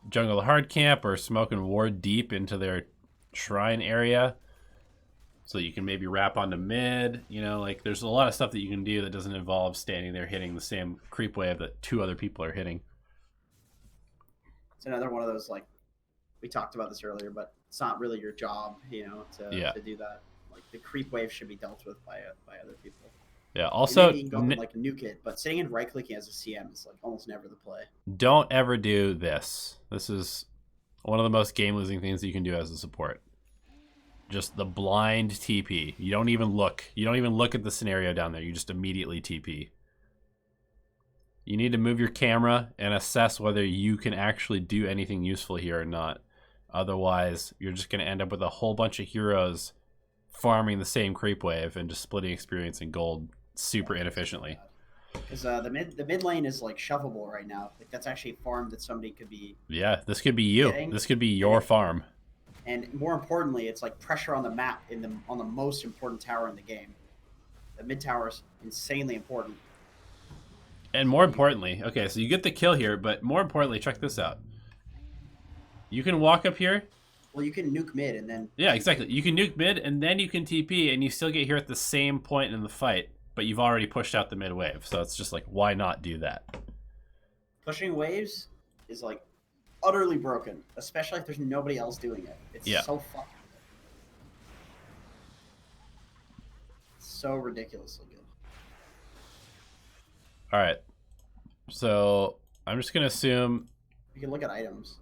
Jungle the hard camp, or smoke and ward deep into their shrine area. So you can maybe wrap onto mid. You know, like, there's a lot of stuff that you can do that doesn't involve standing there hitting the same creep wave that 2 other people are hitting. It's another one of those, like, we talked about this earlier, but it's not really your job, you know, to do that. Like, the creep wave should be dealt with by other people. Yeah, also... You can go like nuke it, but sitting and right-clicking as a CM is, like, almost never the play. Don't ever do this. This is one of the most game-losing things that you can do as a support. Just the blind TP. You don't even look. You don't even look at the scenario down there. You just immediately TP. You need to move your camera and assess whether you can actually do anything useful here or not. Otherwise, you're just going to end up with a whole bunch of heroes farming the same creep wave and just splitting experience and gold super inefficiently. Because the mid lane is, like, shuffleable right now. Like, that's actually a farm that somebody could be... Yeah, this could be you. This could be your farm. And more importantly, it's like pressure on the map on the most important tower in the game. The mid tower is insanely important. And more importantly, okay, so you get the kill here, but more importantly, check this out. You can walk up here. Well, you can nuke mid and then... Yeah, exactly. You can nuke mid and then you can TP and you still get here at the same point in the fight, but you've already pushed out the mid wave. So it's just like, why not do that? Pushing waves is, like, utterly broken, especially if there's nobody else doing it. It's so fucking good. So ridiculously good. All right. So I'm just going to assume... You can look at items.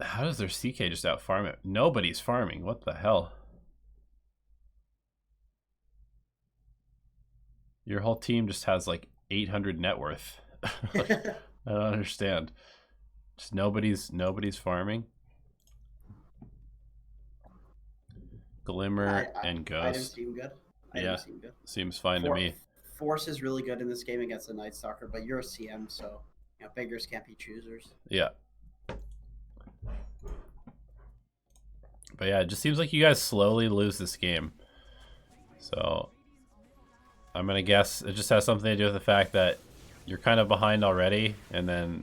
How does their CK just out farm it? Nobody's farming. What the hell? Your whole team just has like 800 net worth. I don't understand. Just nobody's farming. Glimmer and Ghost. Items seem good. Items seem good. Seems fine to me. Force is really good in this game against the Night Stalker, but you're a CM, so, you know, beggars can't be choosers. Yeah. But yeah, it just seems like you guys slowly lose this game. So I'm going to guess it just has something to do with the fact that you're kind of behind already, and then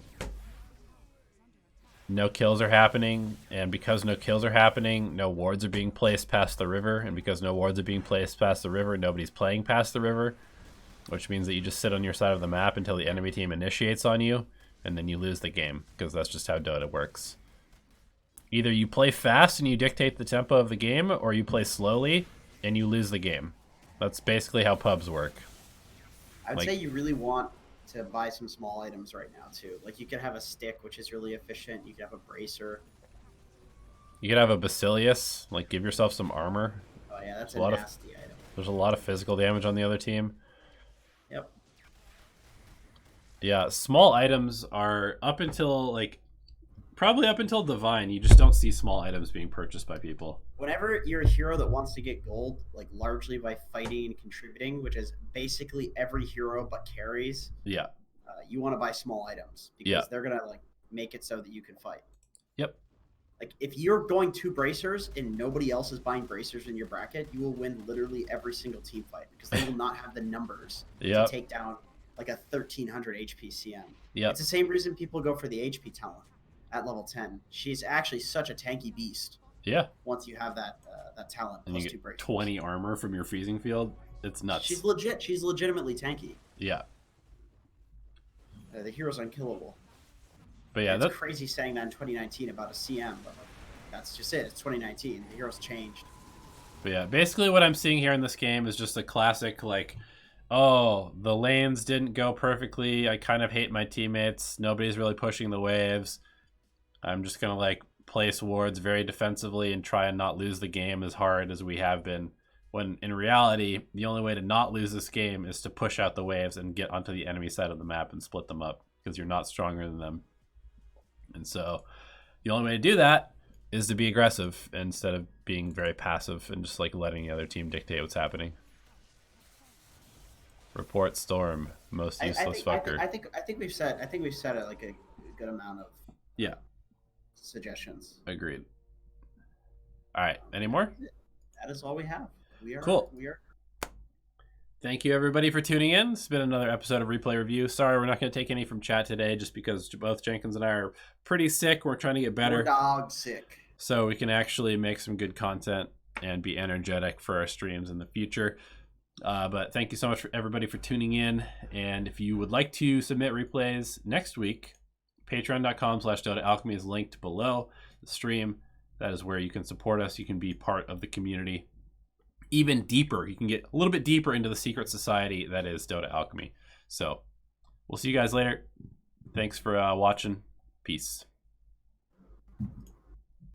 no kills are happening, and because no kills are happening, no wards are being placed past the river, and because no wards are being placed past the river, nobody's playing past the river, which means that you just sit on your side of the map until the enemy team initiates on you, and then you lose the game, because that's just how Dota works. Either you play fast and you dictate the tempo of the game, or you play slowly and you lose the game. That's basically how pubs work. I would say you really want to buy some small items right now, too. Like, you could have a stick, which is really efficient. You could have a bracer. You could have a Basilius. Like, give yourself some armor. Oh, yeah, that's a nasty item. There's a lot of physical damage on the other team. Yep. Yeah, small items are up until like probably up until Divine. You just don't see small items being purchased by people. Whenever you're a hero that wants to get gold, like largely by fighting and contributing, which is basically every hero but carries. Yeah. You want to buy small items because they're gonna like make it so that you can fight. Yep. Like if you're going 2 bracers and nobody else is buying bracers in your bracket, you will win literally every single team fight because they will not have the numbers to take down like a 1300 HP CM. Yeah. It's the same reason people go for the HP talent at level 10. She's actually such a tanky beast. Yeah. Once you have that talent and plus you 2 get bracers. 20 armor from your freezing field. It's nuts. She's legit. She's legitimately tanky. Yeah. The hero's unkillable. But yeah, it's crazy saying that in 2019 about a CM, but like, that's just it. It's 2019. The hero's changed. But yeah, basically what I'm seeing here in this game is just a classic, like, oh, the lanes didn't go perfectly. I kind of hate my teammates. Nobody's really pushing the waves. I'm just going to, like, place wards very defensively and try and not lose the game as hard as we have been. When in reality, the only way to not lose this game is to push out the waves and get onto the enemy side of the map and split them up because you're not stronger than them. And so the only way to do that is to be aggressive instead of being very passive and just like letting the other team dictate what's happening. Report Storm, most useless fucker. I think we've said it like a good amount of suggestions. Agreed. All right, any more? That is all we have. Cool. We are. Thank you, everybody, for tuning in. It's been another episode of Replay Review. Sorry, we're not going to take any from chat today just because both Jenkins and I are pretty sick. We're trying to get better. We're dog sick. So we can actually make some good content and be energetic for our streams in the future. But thank you so much for everybody for tuning in. And if you would like to submit replays next week, patreon.com/Dota Alchemy is linked below the stream. That is where you can support us. You can be part of the community. Even deeper, you can get a little bit deeper into the secret society that is Dota Alchemy. So we'll see you guys later. Thanks for watching. Peace.